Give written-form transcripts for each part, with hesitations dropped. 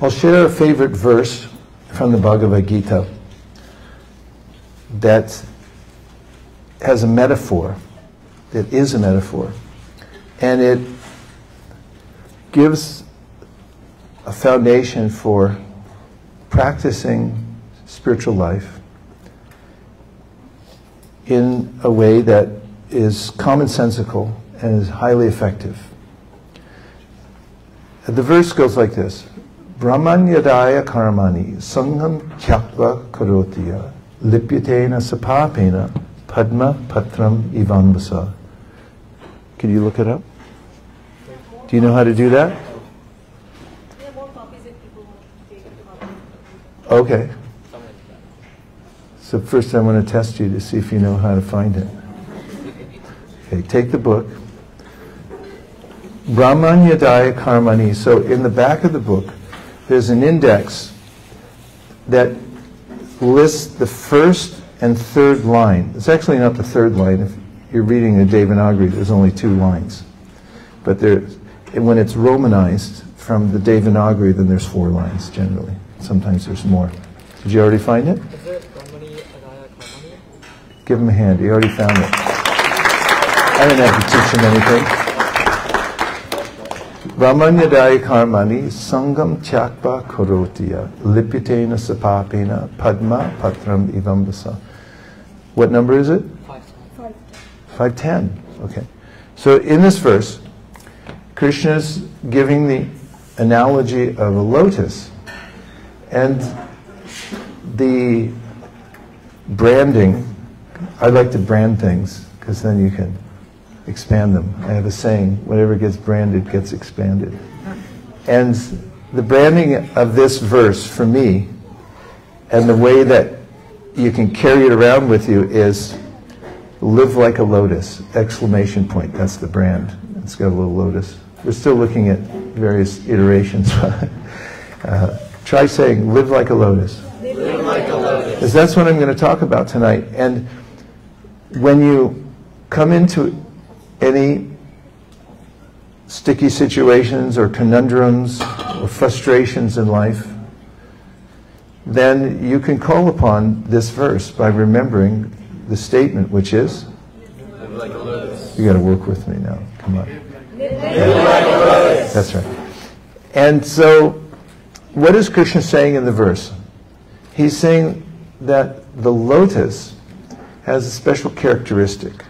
I'll share a favorite verse from the Bhagavad-gītā that has a metaphor, that is a metaphor, and it gives a foundation for practicing spiritual life in a way that is commonsensical and is highly effective. The verse goes like this: Brahmanyadaya karmani sangham kyatva karotiya lipyatena sapapena padma patram ivambasa. Can you look it up? Do you know how to do that? We have more copies if people want to take it. Okay. So first I want to test you to see if you know how to find it. Okay, take the book. Brahmanyadaya karmani. So in the back of the book, there's an index that lists the first and third line. It's actually not the third line. If you're reading the Devanagari, there's only 2 lines. But when it's Romanized from the Devanagari, then there's 4 lines generally. Sometimes there's more. Did you already find it? Is it Brahmani Adaya Karmani? Give him a hand. He already found it. I didn't have to teach him anything. Brahmanyadaya karmani sangam tyakpa korotiya lipitena sapapena padma patram ivambasa. What number is it? 510. Okay. So in this verse, Krishna's giving the analogy of a lotus, and the branding. I like to brand things because then you can expand them. I have a saying, whatever gets branded gets expanded. And the branding of this verse for me, and the way that you can carry it around with you, is live like a lotus, exclamation point. That's the brand. It's got a little lotus. We're still looking at various iterations. Try saying, live like a lotus. Live like a lotus. Because that's what I'm going to talk about tonight. And when you come into any sticky situations or conundrums or frustrations in life, then you can call upon this verse by remembering the statement, which is, Live like a lotus. you got to work with me now. Come on. Live like a lotus. That's right. And so, what is Krishna saying in the verse? He's saying that the lotus has a special characteristic.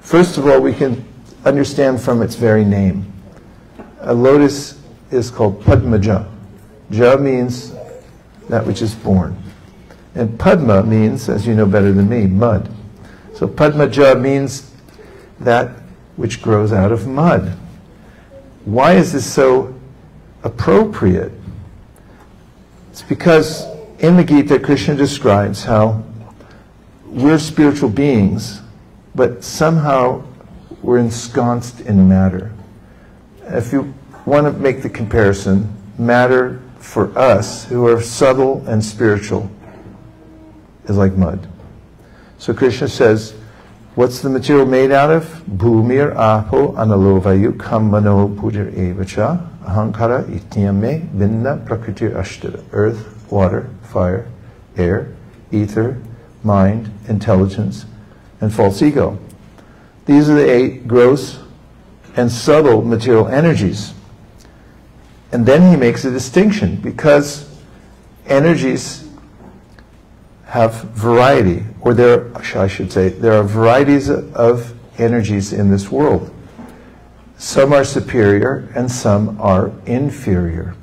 First of all, we can understand from its very name. A lotus is called Padmaja. Ja means that which is born. And Padma means, as you know better than me, mud. So Padmaja means that which grows out of mud. Why is this so appropriate? It's because in the Gita, Krishna describes how we're spiritual beings, but somehow we're ensconced in matter. If you want to make the comparison, matter for us, who are subtle and spiritual, is like mud. So Krishna says, what's the material made out of? Bhumir apo analovayu kammano pujar evacha ahankara ityame vinna prakritir ashtara. Earth, water, fire, air, ether, mind, intelligence, and false ego. These are the 8 gross and subtle material energies. And then he makes a distinction, because energies have variety, or I should say, there are varieties of energies in this world. Some are superior and some are inferior.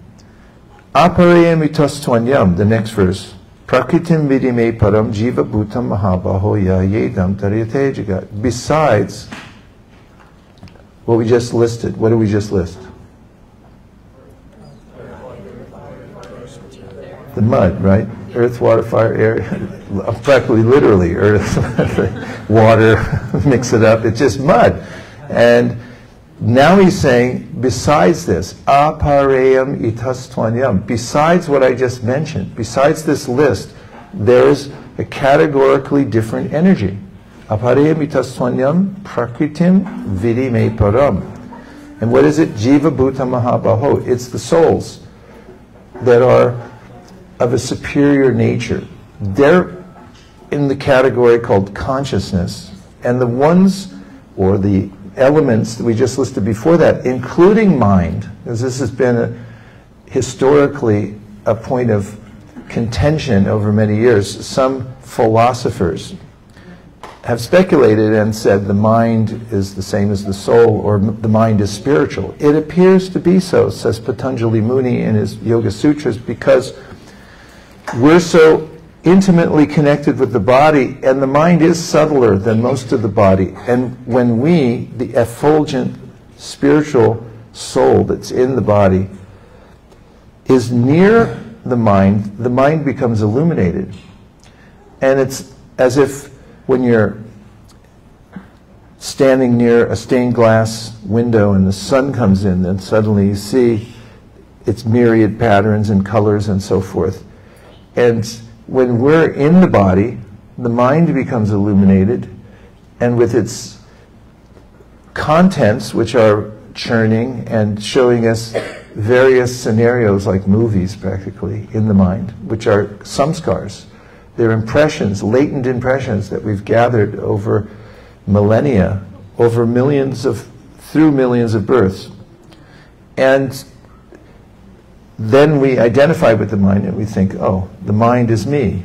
Aparayam itastvanyam, the next verse. Prakritim vidime param jiva bhutam mahabaho ya yedam taryate jagat. Besides what we just listed, what did we just list? The mud, right? Earth, water, fire, air. Practically, literally, earth, water, mix it up. It's just mud. And now he's saying, besides this, aparayam itastvanyam, besides what I just mentioned, besides this list, there's a categorically different energy. Aparayam itastvanyam prakritim vidime param. And what is it? Jiva bhuta mahabaho. It's the souls. that are of a superior nature. They're in the category called consciousness, and the ones, or the elements that we just listed before that, including mind, because this has been historically a point of contention over many years. Some philosophers have speculated and said the mind is the same as the soul, or the mind is spiritual. It appears to be so, says Patanjali Muni in his Yoga Sutras, because we're so intimately connected with the body, and the mind is subtler than most of the body. And when we, the effulgent spiritual soul that's in the body, is near the mind becomes illuminated. And it's as if when you're standing near a stained glass window and the sun comes in, then suddenly you see its myriad patterns and colors and so forth. And when we're in the body, the mind becomes illuminated, and with its contents, which are churning and showing us various scenarios like movies practically in the mind, which are samskars. They're impressions, latent impressions that we've gathered over millennia, over through millions of births. And then we identify with the mind and we think, oh, the mind is me.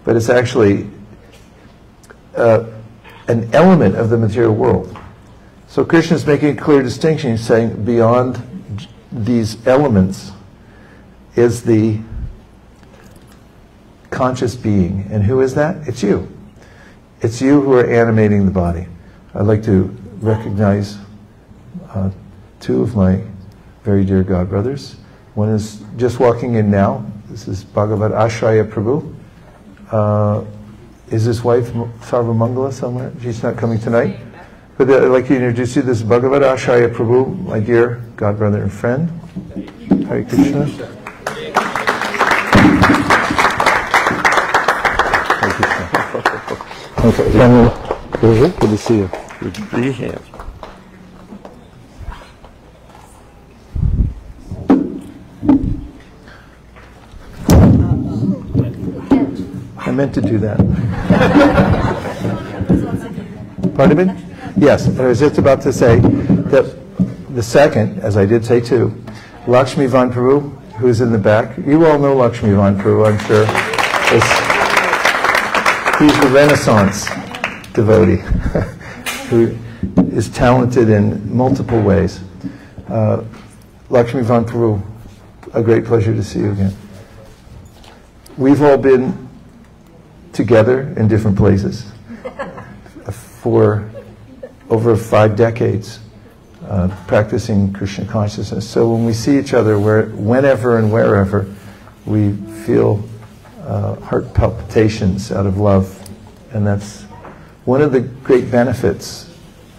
But it's actually an element of the material world. So Krishna is making a clear distinction. He's saying beyond these elements is the conscious being. And who is that? It's you. It's you who are animating the body. I'd like to recognize two of my very dear godbrothers. One is just walking in now. This is Bhagavad-gītā Prabhu. Is his wife Sarvamangala somewhere? She's not coming tonight. But I'd like to introduce you. This is Bhagavad-gītā Prabhu, my dear godbrother and friend. Hare Krishna. Hare Krishna. Okay, good to see you. Good to be here. I meant to do that. Pardon me? Yes, I was just about to say that the second, as I did say too, Lakshmi Van Prabhu, who's in the back. You all know Lakshmi Van Prabhu, I'm sure. He's the Renaissance devotee who is talented in multiple ways. Lakshmi Van Prabhu, a great pleasure to see you again. We've all been together in different places for over 5 decades, practicing Krishna consciousness. So when we see each other, whenever and wherever, we feel heart palpitations out of love. And that's one of the great benefits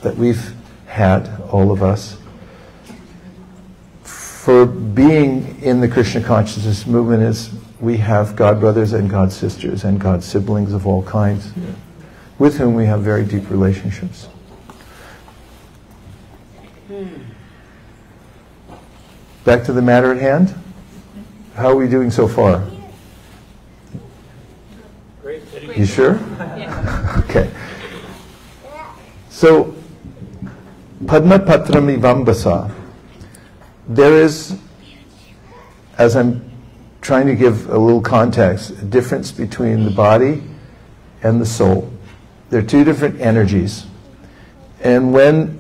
that we've had, all of us, for being in the Krishna consciousness movement is we have God brothers and God sisters and God siblings of all kinds with whom we have very deep relationships. Back to the matter at hand. How are we doing so far? Great. You sure? Okay. So, Padma Patram Ivambasa. There is, as I'm trying to give a little context, a difference between the body and the soul. They're two different energies. And when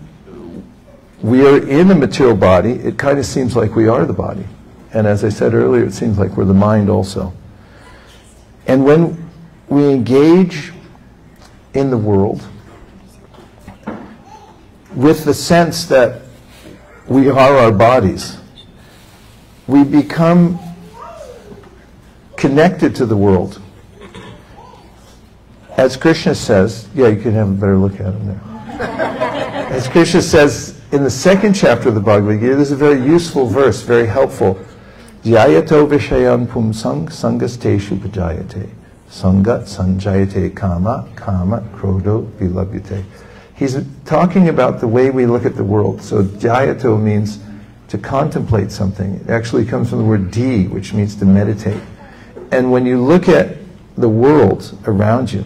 we are in a material body, it kind of seems like we are the body. And as I said earlier, it seems like we're the mind also. And when we engage in the world with the sense that we are our bodies, we become connected to the world. As Krishna says, yeah, you can have a better look at him there. As Krishna says in the 2nd chapter of the Bhagavad-gītā, this is a very useful verse, very helpful. Jyayato vishayan pumsang sangasteshu pajayate. Sangat sanjayate kama, kama krodo vilabhyate. He's talking about the way we look at the world. So jyayato means to contemplate something. It actually comes from the word di, which means to meditate. And when you look at the world around you,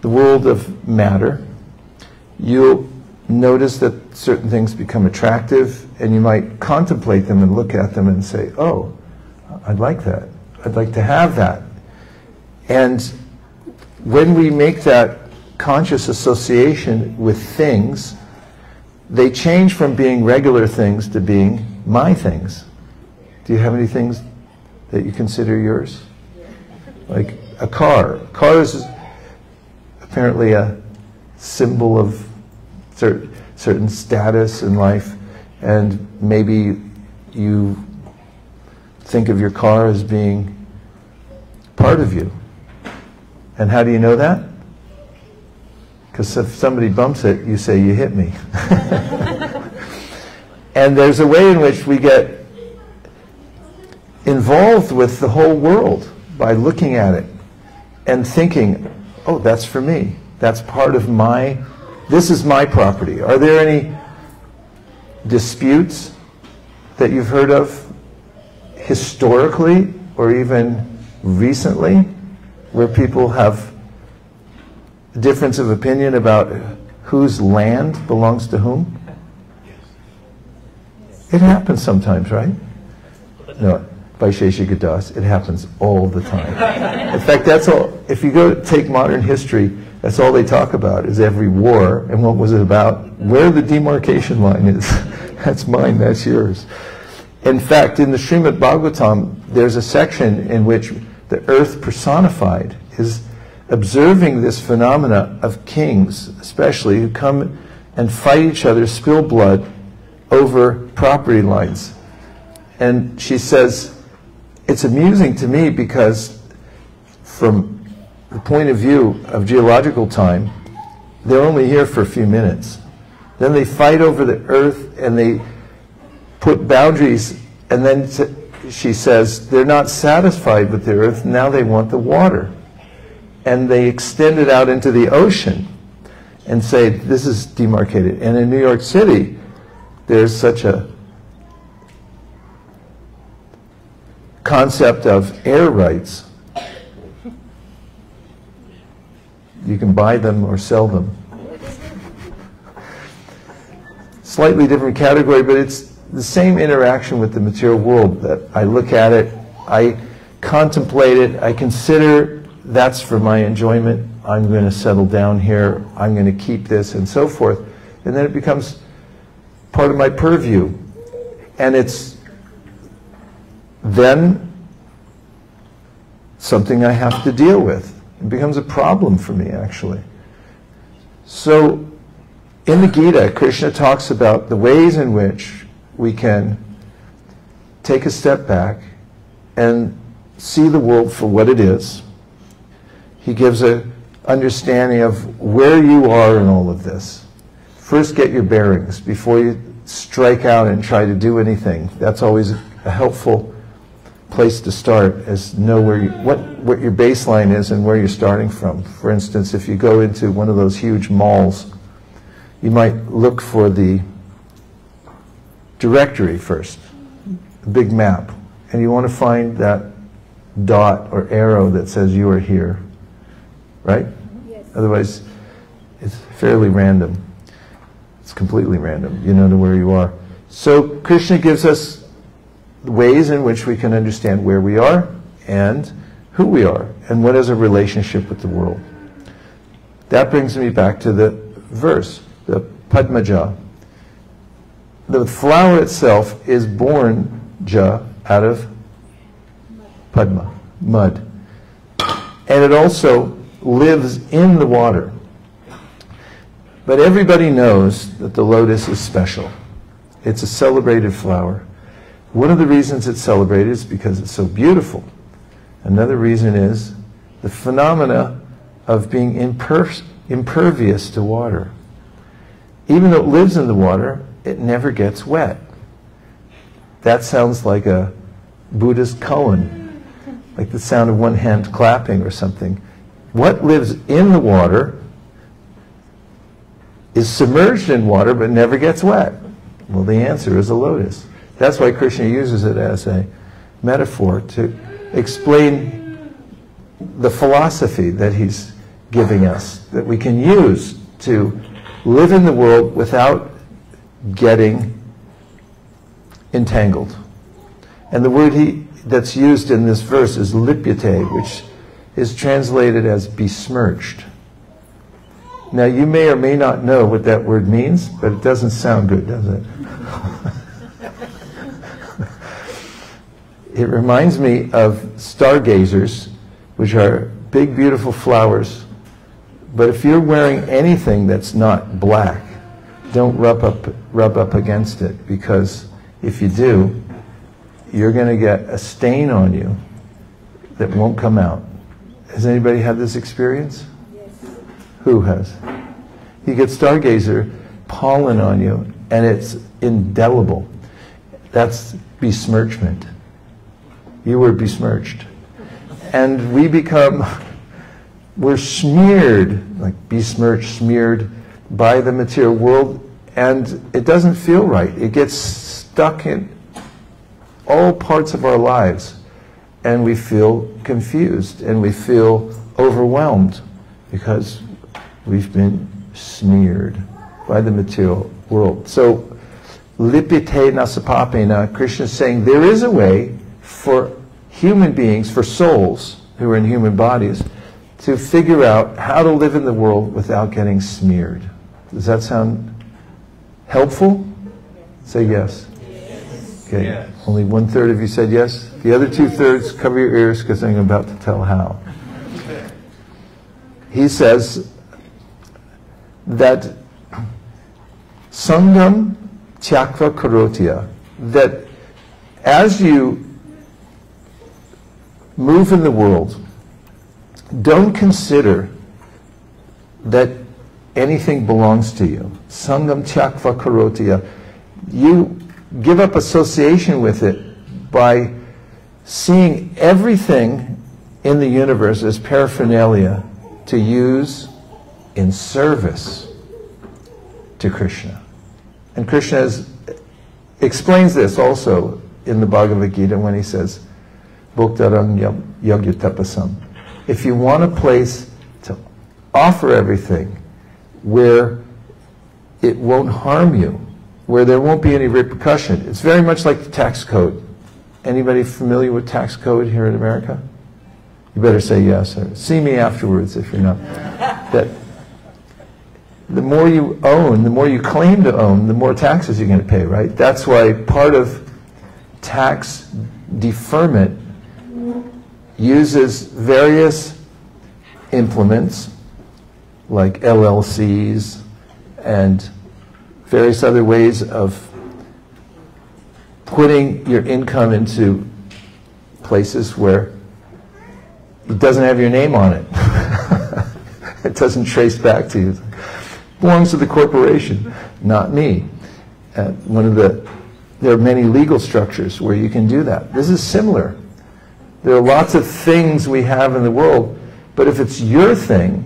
the world of matter, you'll notice that certain things become attractive, and you might contemplate them and look at them and say, oh, I'd like that. I'd like to have that. And when we make that conscious association with things, they change from being regular things to being my things. Do you have any things that you consider yours? Like a car. A car is apparently a symbol of certain status in life, and maybe you think of your car as being part of you. And how do you know that? Because if somebody bumps it, you say, you hit me. And there's a way in which we get involved with the whole world by looking at it and thinking, oh, that's for me. That's part of this is my property. Are there any disputes that you've heard of historically or even recently where people have a difference of opinion about whose land belongs to whom? It happens sometimes, right? No, Vaiśeṣika Dāsa, it happens all the time. In fact, that's all. If you go take modern history, that's all they talk about is every war and what was it about, where the demarcation line is. That's mine, that's yours. In fact, in the Srimad Bhagavatam, there's a section in which the earth personified is observing this phenomena of kings, especially, who come and fight each other, spill blood over property lines. And she says, it's amusing to me because from the point of view of geological time, they're only here for a few minutes. Then they fight over the earth and they put boundaries, and then she says they're not satisfied with the earth, now they want the water. And they extend it out into the ocean and say this is demarcated. And in New York City, there's such a concept of air rights. You can buy them or sell them. Slightly different category, but it's the same interaction with the material world, that I look at it, I contemplate it, I consider that's for my enjoyment, I'm going to settle down here, I'm going to keep this, and so forth. And then it becomes part of my purview. And it's then something I have to deal with. It becomes a problem for me, actually. So, in the Gita, Krishna talks about the ways in which we can take a step back and see the world for what it is. He gives an understanding of where you are in all of this. First, get your bearings before you strike out and try to do anything. That's always a helpful place to start, is know where what your baseline is and where you're starting from. For instance, if you go into one of those huge malls, you might look for the directory first, a big map, and you want to find that dot or arrow that says you are here, right? Yes. Otherwise, it's fairly random. It's completely random. You don't know where you are. So Krishna gives us ways in which we can understand where we are and who we are and what is a relationship with the world. That brings me back to the verse, the Padmaja. The flower itself is born, ja, out of Padma, mud. And it also lives in the water. But everybody knows that the lotus is special. It's a celebrated flower. One of the reasons it's celebrated is because it's so beautiful. Another reason is the phenomena of being impervious to water. Even though it lives in the water, it never gets wet. That sounds like a Buddhist koan, like the sound of one hand clapping or something. What lives in the water is submerged in water but never gets wet? Well, the answer is a lotus. That's why Krishna uses it as a metaphor to explain the philosophy that he's giving us, that we can use to live in the world without getting entangled. And the word that's used in this verse is lipyate, which is translated as besmirched. Now you may or may not know what that word means, but it doesn't sound good, does it? It reminds me of stargazers, which are big, beautiful flowers. But if you're wearing anything that's not black, don't rub up against it, because if you do, you're going to get a stain on you that won't come out. Has anybody had this experience? Yes. Who has? You get stargazer pollen on you, and it's indelible. That's besmirchment. You were besmirched. And we're smeared, like besmirched, smeared by the material world, and it doesn't feel right. It gets stuck in all parts of our lives, and we feel confused, and we feel overwhelmed because we've been smeared by the material world. So, lipite nasapapena, Krishna is saying there is a way for human beings, for souls who are in human bodies, to figure out how to live in the world without getting smeared. Does that sound helpful? Say yes. Okay. Yes. Only 1/3 of you said yes. The other 2/3, cover your ears, because I'm about to tell how. He says that sangam tyakva karotya, that as you move in the world, don't consider that anything belongs to you. Sangam tyakva karotya. You give up association with it by seeing everything in the universe as paraphernalia to use in service to Krishna. And Krishna explains this also in the Bhagavad-gītā when he says, Bhoktarang yagyatapasam. If you want a place to offer everything where it won't harm you, where there won't be any repercussion, it's very much like the tax code. Anybody familiar with tax code here in America? You better say yes, or see me afterwards if you're not. That the more you own, the more you claim to own, the more taxes you're going to pay, right? That's why part of tax deferment uses various implements like LLCs and various other ways of putting your income into places where it doesn't have your name on it. It doesn't trace back to you. It belongs to the corporation, not me. There are many legal structures where you can do that. This is similar. There are lots of things we have in the world, but if it's your thing,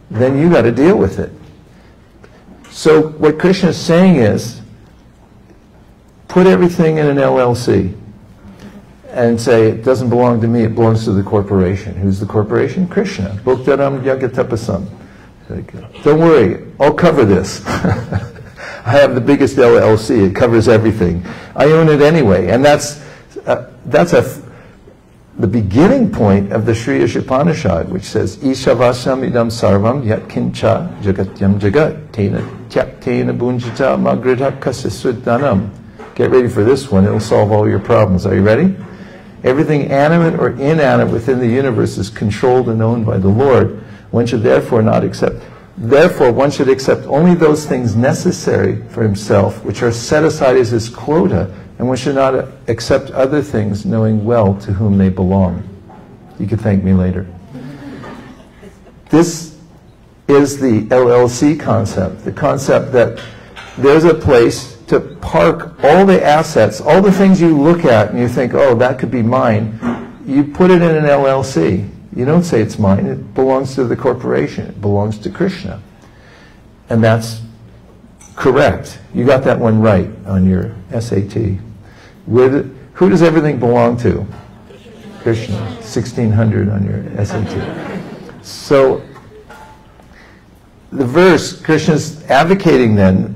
then you got to deal with it. So what Krishna is saying is, put everything in an LLC and say, it doesn't belong to me, it belongs to the corporation. Who's the corporation? Krishna. Bhoktaram yagatapasam. Don't worry, I'll cover this. I have the biggest LLC, it covers everything. I own it anyway. And that's the beginning point of the Sri Upanishad, which says, Ishavasam idam sarvam yat kincha jagatyam jagat tena tyaktena bunjita magridha kasisuddanam. Get ready for this one, it'll solve all your problems. Are you ready? Everything animate or inanimate within the universe is controlled and owned by the Lord. One should therefore one should accept only those things necessary for himself, which are set aside as his quota, and one should not accept other things, knowing well to whom they belong. You can thank me later. This is the LLC concept, the concept that there's a place to park all the assets, all the things you look at and you think, oh, that could be mine. You put it in an LLC. You don't say it's mine, it belongs to the corporation, it belongs to Krishna. And that's correct. You got that one right on your SAT. Who does everything belong to? Krishna. 1600 on your SAT. So the verse, Krishna's advocating then,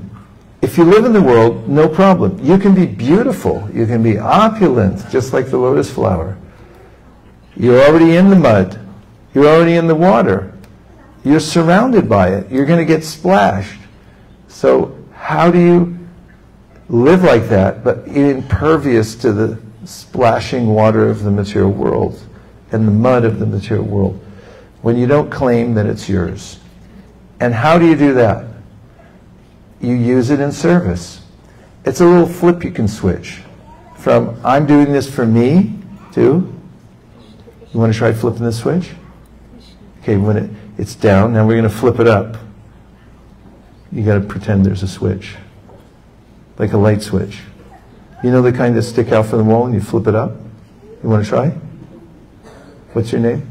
if you live in the world, no problem. You can be beautiful. You can be opulent, just like the lotus flower. You're already in the mud. You're already in the water. You're surrounded by it. You're going to get splashed. So how do you live like that, but impervious to the splashing water of the material world and the mud of the material world, when you don't claim that it's yours? And how do you do that? You use it in service. It's a little flip you can switch from I'm doing this for me to, you want to try flipping the switch? Okay, when it's down, now we're going to flip it up. You got to pretend there's a switch, like a light switch. You know the kind that stick out from the wall and you flip it up? You want to try? What's your name?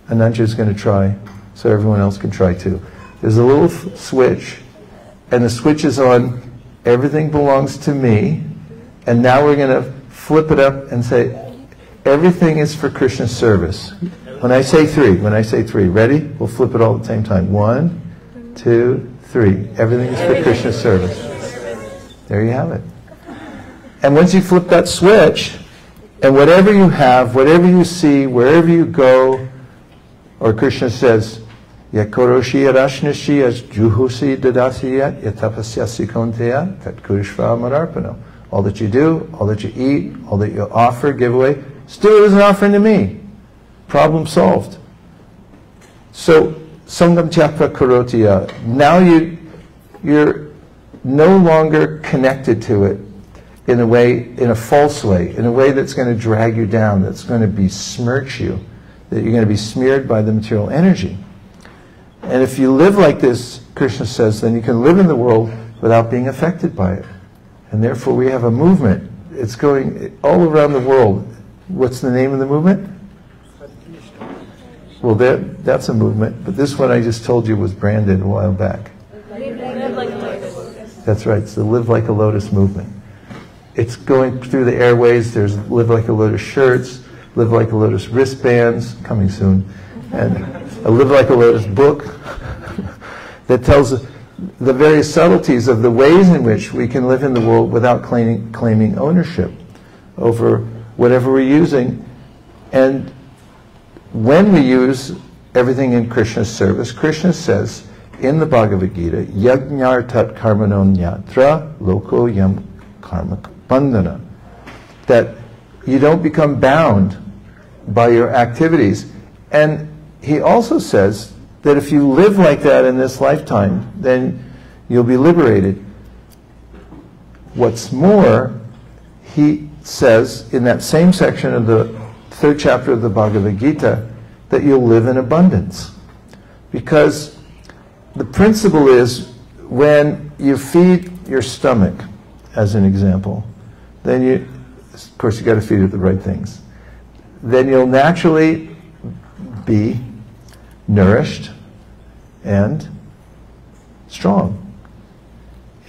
Ananja is going to try, so everyone else can try too. There's a little switch, and the switch is on, everything belongs to me, and now we're going to flip it up and say, everything is for Krishna's service. When I say three, ready? We'll flip it all at the same time. 1, 2, 3. Everything is for Krishna's service. There you have it. And once you flip that switch, and whatever you have, whatever you see, wherever you go, or Krishna says, Yakoroshi arashnashi as juhusi dadasiyat yatapasyasi konteya tat kurishva amararpano. All that you do, all that you eat, all that you offer, give away, still is an offering to me. Problem solved. So, sangam tyakva karotiya. Now you're no longer connected to it in a way, in a false way, in a way that's going to drag you down, that's going to besmirch you, that you're going to be smeared by the material energy. And if you live like this, Krishna says, then you can live in the world without being affected by it. And therefore we have a movement. It's going all around the world. What's the name of the movement? Well, that's a movement. But this one I just told you was branded a while back. Live like a lotus. That's right. It's the Live Like a Lotus movement. It's going through the airways. There's Live Like a Lotus shirts, Live Like a Lotus wristbands, coming soon, and a Live Like a Lotus book that tells the various subtleties of the ways in which we can live in the world without claiming ownership over whatever we're using. And when we use everything in Krishna's service, Krishna says in the Bhagavad-gītā, Yajñartat karmano nyatra loko yam karma bandhana, that you don't become bound by your activities. And he also says that if you live like that in this lifetime, then you'll be liberated. What's more, he says in that same section of the 3rd chapter of the Bhagavad-gītā that you'll live in abundance. Because the principle is when you feed your stomach, as an example, then you, of course you got to feed it the right things, then you'll naturally be nourished and strong.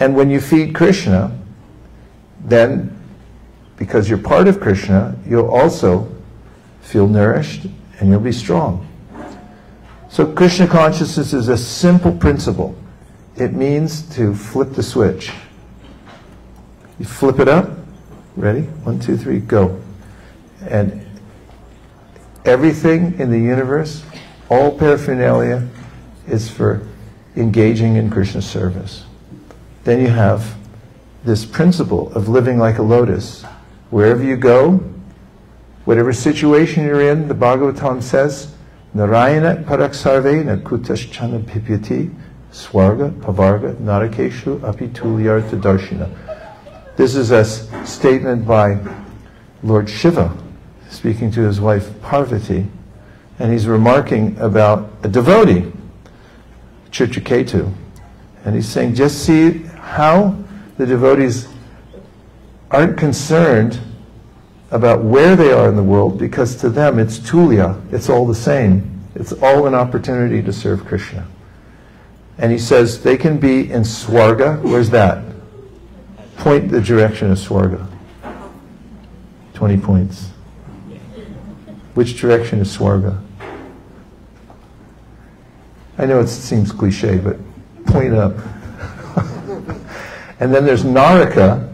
And when you feed Krishna, then because you're part of Krishna, you'll also feel nourished and you'll be strong. So Krishna consciousness is a simple principle. It means to flip the switch. You flip it up. Ready? 1, 2, 3, go. And everything in the universe, all paraphernalia, is for engaging in Krishna's service. Then you have this principle of living like a lotus. Wherever you go, whatever situation you're in, the Bhagavatam says, Narayana paraksarvena kutaschana pipyati swarga pavarga narakeshu apitulyartha darshina. This is a statement by Lord Shiva speaking to his wife Parvati, and he's remarking about a devotee, Chitraketu, and he's saying, just see how the devotees aren't concerned about where they are in the world, because to them it's tulya, it's all the same. It's all an opportunity to serve Krishna. And he says they can be in Swarga, where's that? point the direction of Swarga. 20 points. Which direction is Swarga? I know it seems cliche, but point up. And then there's Naraka.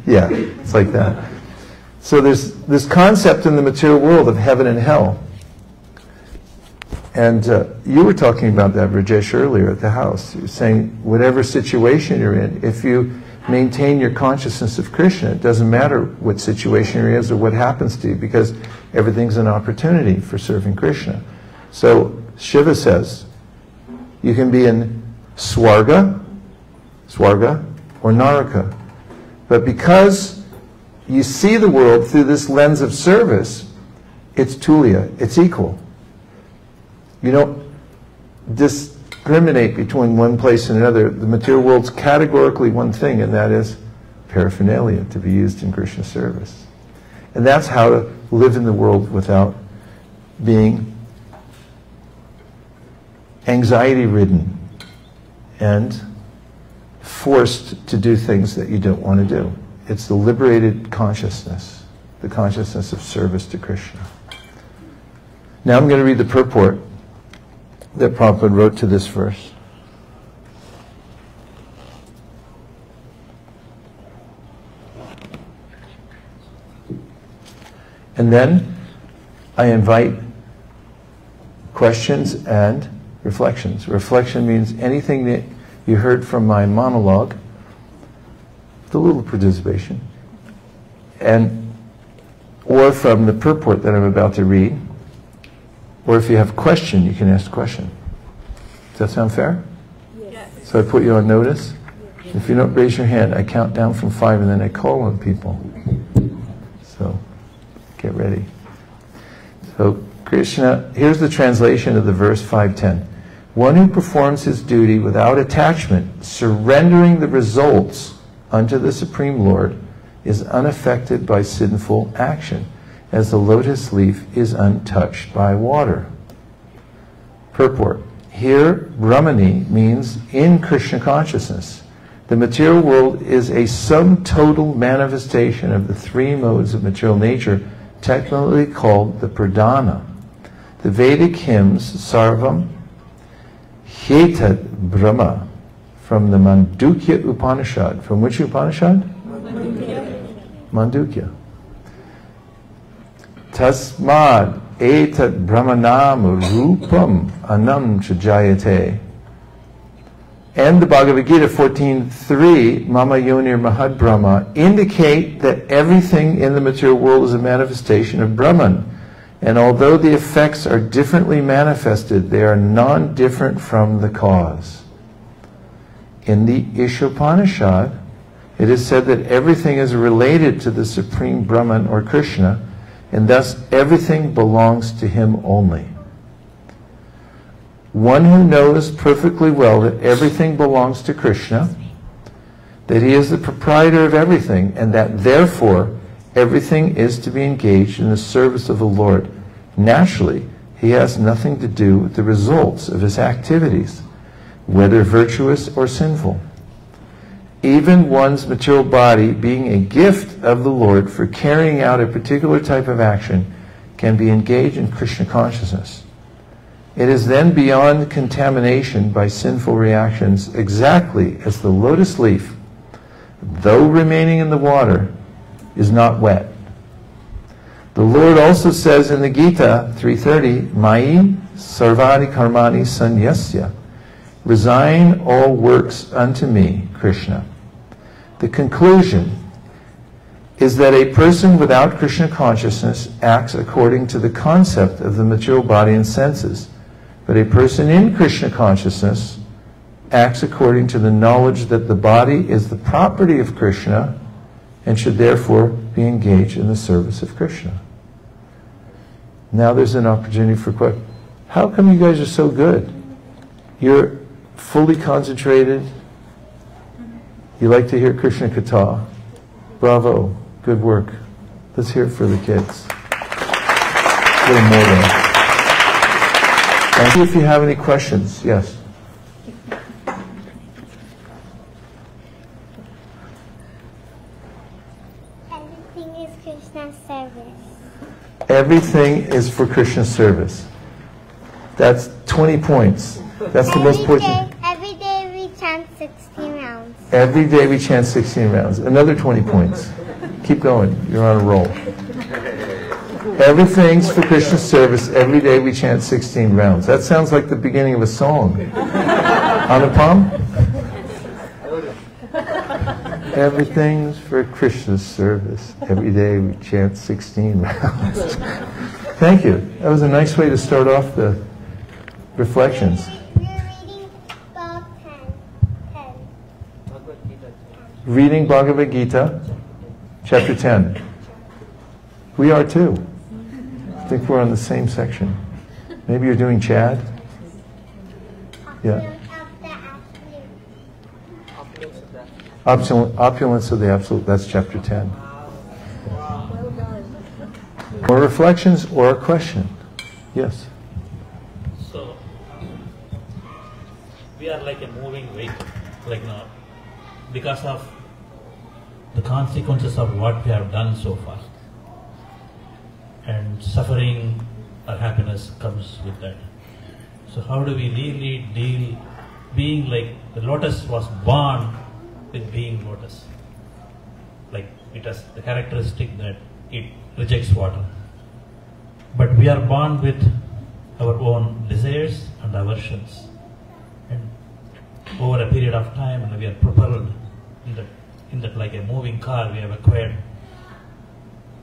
Yeah, it's like that. So there's this concept in the material world of heaven and hell. And you were talking about that, Rajesh, earlier at the house. You were saying whatever situation you're in, if you maintain your consciousness of Krishna, it doesn't matter what situation you're in or what happens to you, because everything's an opportunity for serving Krishna. So Shiva says, you can be in Swarga or Naraka. But because you see the world through this lens of service, it's Tulia, it's equal. You don't discriminate between one place and another. The material world's categorically one thing, and that is paraphernalia to be used in Krishna service. And that's how to live in the world without being anxiety-ridden and forced to do things that you don't want to do. It's the liberated consciousness, the consciousness of service to Krishna. Now I'm going to read the purport that Prabhupada wrote to this verse. And then I invite questions and reflections. Reflection means anything that you heard from my monologue, with a little participation, or from the purport that I'm about to read, or if you have a question, you can ask a question. Does that sound fair? Yes. So I put you on notice. If you don't raise your hand, I count down from 5 and then I call on people. So get ready. So Krishna, here's the translation of the verse 5:10. One who performs his duty without attachment, surrendering the results unto the Supreme Lord, is unaffected by sinful action, as the lotus leaf is untouched by water. Purport. Here, Brahmani means in Krishna consciousness. The material world is a sum total manifestation of the 3 modes of material nature, technically called the Pradhana. The Vedic hymns, Sarvam Hyetat Brahma, from the Mandukya Upanishad. From which Upanishad? Mandukya. Tasmad etat brahmanam rupam anam chajayate. And the Bhagavad-gītā 14.3, Mama Yonir Mahad Brahma, indicate that everything in the material world is a manifestation of Brahman. And although the effects are differently manifested, they are non-different from the cause. In the Ishopanishad, it is said that everything is related to the Supreme Brahman or Krishna, and thus everything belongs to him only. One who knows perfectly well that everything belongs to Krishna, that he is the proprietor of everything, and that therefore everything is to be engaged in the service of the Lord, naturally he has nothing to do with the results of his activities, whether virtuous or sinful. Even one's material body, being a gift of the Lord for carrying out a particular type of action, can be engaged in Krishna consciousness. It is then beyond contamination by sinful reactions, exactly as the lotus leaf, though remaining in the water, is not wet. The Lord also says in the Gita 3:30, Mai sarvani karmani sanyasya, resign all works unto me, Krishna. The conclusion is that a person without Krishna consciousness acts according to the concept of the material body and senses, but a person in Krishna consciousness acts according to the knowledge that the body is the property of Krishna and should therefore be engaged in the service of Krishna. Now there's an opportunity for question. How come you guys are so good? You're fully concentrated. You like to hear Krishna Katha. Bravo. Good work. Let's hear it for the kids. A little more there. Thank you. If you have any questions, yes. Everything is for Krishna's service. That's 20 points. That's the most important. Every day we chant 16 rounds. Every day we chant 16 rounds. Another 20 points. Keep going. You're on a roll. Everything's for Krishna's service. Every day we chant 16 rounds. That sounds like the beginning of a song. Anupam? Everything's for Krishna's service. Every day we chant 16 rounds. Thank you. That was a nice way to start off the reflections. We're reading about 10. Reading Bhagavad-gītā, chapter 10. We are too. I think we're on the same section. Maybe you're doing Chad? Yeah. Opulence of the Absolute, that's chapter 10. More reflections or a question? Yes. So, we are like a moving vehicle, like now, because of the consequences of what we have done so far. And suffering or happiness comes with that. So how do we really deal, being like the lotus was born with being lotus. Like it has the characteristic that it rejects water. But we are born with our own desires and aversions. And over a period of time, and we are propelled in that like a moving car, we have acquired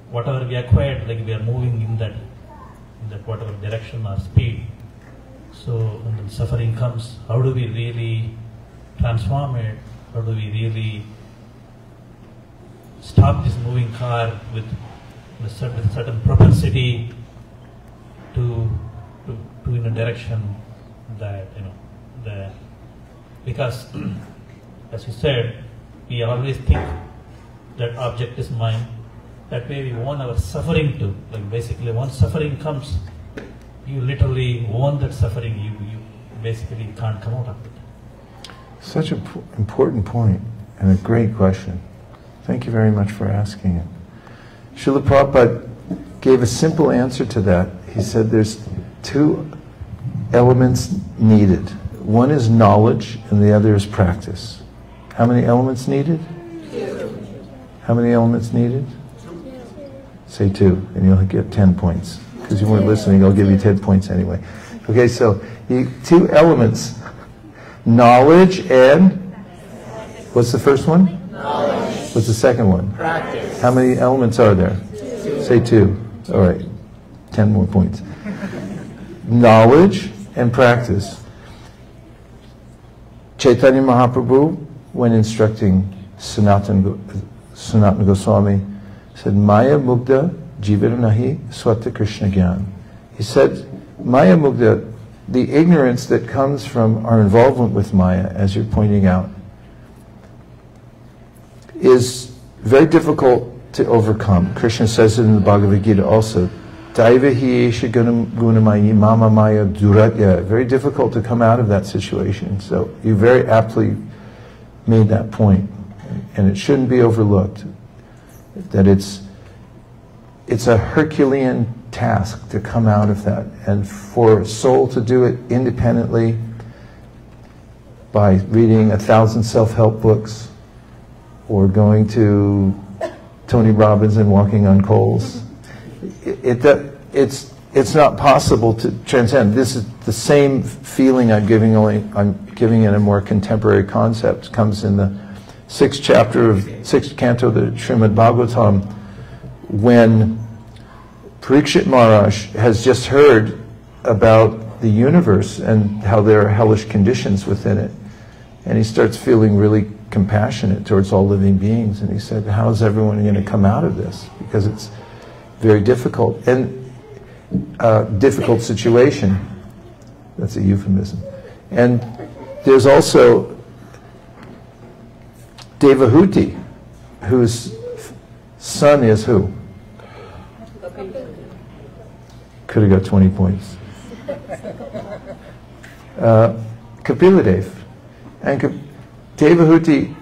whatever we acquired, like we are moving in that whatever direction or speed. So when the suffering comes, how do we really transform it? How do we really stop this moving car with a certain propensity to in a direction that, because as you said, we always think that object is mine. That way we own our suffering too. Like basically once suffering comes, you literally own that suffering. You basically can't come out of it. Such an important point and a great question. Thank you very much for asking it. Srila Prabhupada gave a simple answer to that. He said there's two elements needed. One is knowledge and the other is practice. How many elements needed? 2. How many elements needed? 2. Say 2, and you'll get 10 points. Because you weren't listening, I'll give you 10 points anyway. Okay, so 2 elements. Knowledge and, what's the first one? Knowledge. What's the second one? Practice. How many elements are there? 2. Say 2. All right, 10 more points. Knowledge and practice. Chaitanya Mahaprabhu, when instructing Sanatana Goswami, said, Maya Mugda Jivana Nahi Swata Krishna Gyan. He said, Maya Mugda, the ignorance that comes from our involvement with Maya, as you're pointing out, is very difficult to overcome. Krishna says it in the Bhagavad-gītā also. Daiva hi esha gunamayi mama maya duratya. Very difficult to come out of that situation. So you very aptly made that point. And it shouldn't be overlooked. That it's a Herculean task to come out of that. And for a soul to do it independently by reading 1,000 self-help books or going to Tony Robbins and walking on coals, it's not possible to transcend. This is the same feeling I'm giving in a more contemporary concept. It comes in the 6th canto of the Srimad Bhagavatam, when Parikshit Maharaj has just heard about the universe and how there are hellish conditions within it. And he starts feeling really compassionate towards all living beings. And he said, how is everyone going to come out of this? Because it's very difficult. And difficult situation. That's a euphemism. And there's also Devahuti, whose son is who? Could have got 20 points. Kapiladev. And Devahuti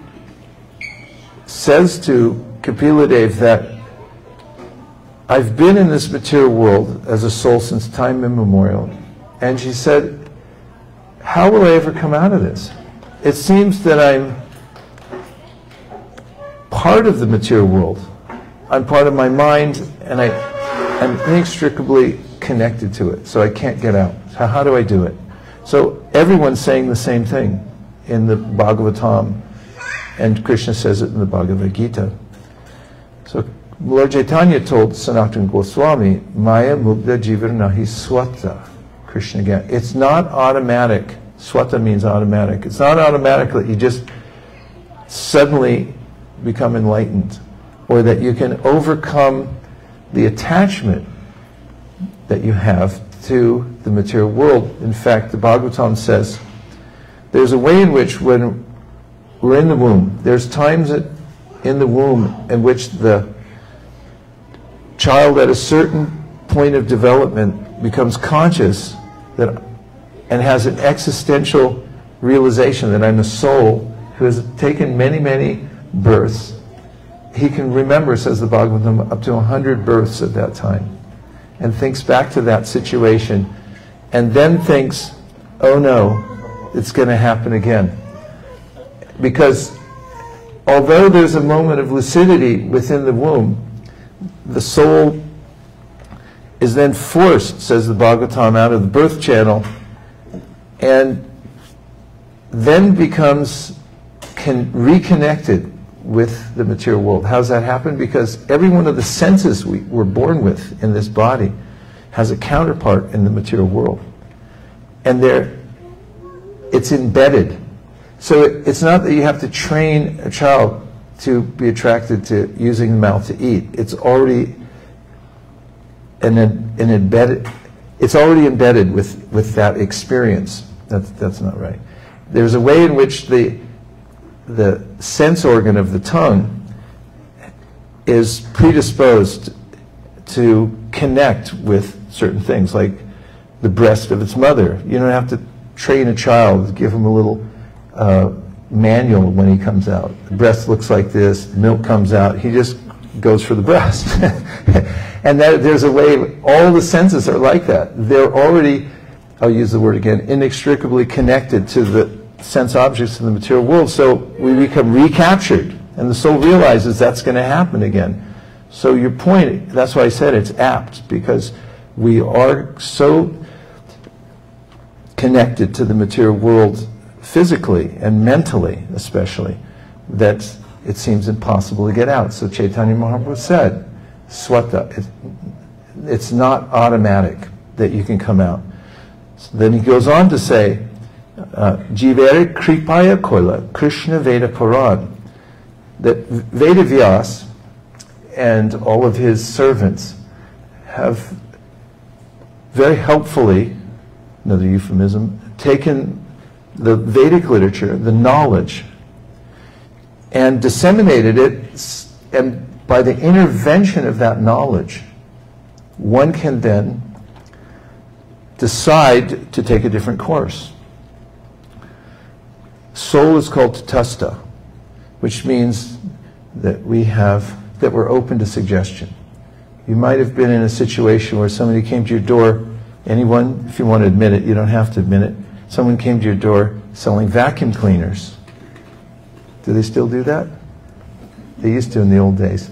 says to Kapiladev that I've been in this material world as a soul since time immemorial. And she said, how will I ever come out of this? It seems that I'm part of the material world. I'm part of my mind, and I'm inextricably connected to it, so I can't get out. So how do I do it? So everyone's saying the same thing in the Bhagavatam, and Krishna says it in the Bhagavad-gītā. So Lord Chaitanya told Sanatana Goswami, Maya Mugdha Jivar Nahi Swata. Krishna again. It's not automatic. Swata means automatic. It's not automatic that you just suddenly become enlightened, or that you can overcome the attachment that you have to the material world. In fact, the Bhagavatam says there's a way in which when we're in the womb, there's times in the womb in which the child at a certain point of development becomes conscious that and has an existential realization that I'm a soul who has taken many, many births. He can remember, says the Bhagavatam, up to 100 births at that time, and thinks back to that situation, and then thinks, oh no, it's going to happen again. Because although there's a moment of lucidity within the womb, the soul is then forced, says the Bhagavatam, out of the birth channel, and then becomes reconnected with the material world. How does that happen? Because every one of the senses we were born with in this body has a counterpart in the material world. And it's embedded. So it's not that you have to train a child to be attracted to using the mouth to eat. It's already embedded with that experience. That's not right. There's a way in which the sense organ of the tongue is predisposed to connect with certain things, like the breast of its mother. You don't have to train a child, give him a little manual when he comes out. The breast looks like this, milk comes out, he just goes for the breast. And there's a way, all the senses are like that. They're already, I'll use the word again, inextricably connected to the sense objects in the material world, so we become recaptured, and the soul realizes that's going to happen again. So your point, that's why I said it's apt, because we are so connected to the material world physically and mentally especially that it seems impossible to get out. So Chaitanya Mahaprabhu said, Swata, it's not automatic that you can come out. So then he goes on to say, Jivere Kripaya Kola, Krishna Veda Puran, that Veda Vyas and all of his servants have very helpfully, another euphemism, taken the Vedic literature, the knowledge, and disseminated it, and by the intervention of that knowledge, one can then decide to take a different course. Soul is called tatastha, which means that we're open to suggestion. You might have been in a situation where somebody came to your door, anyone, if you want to admit it, you don't have to admit it, someone came to your door selling vacuum cleaners. Do they still do that? They used to in the old days.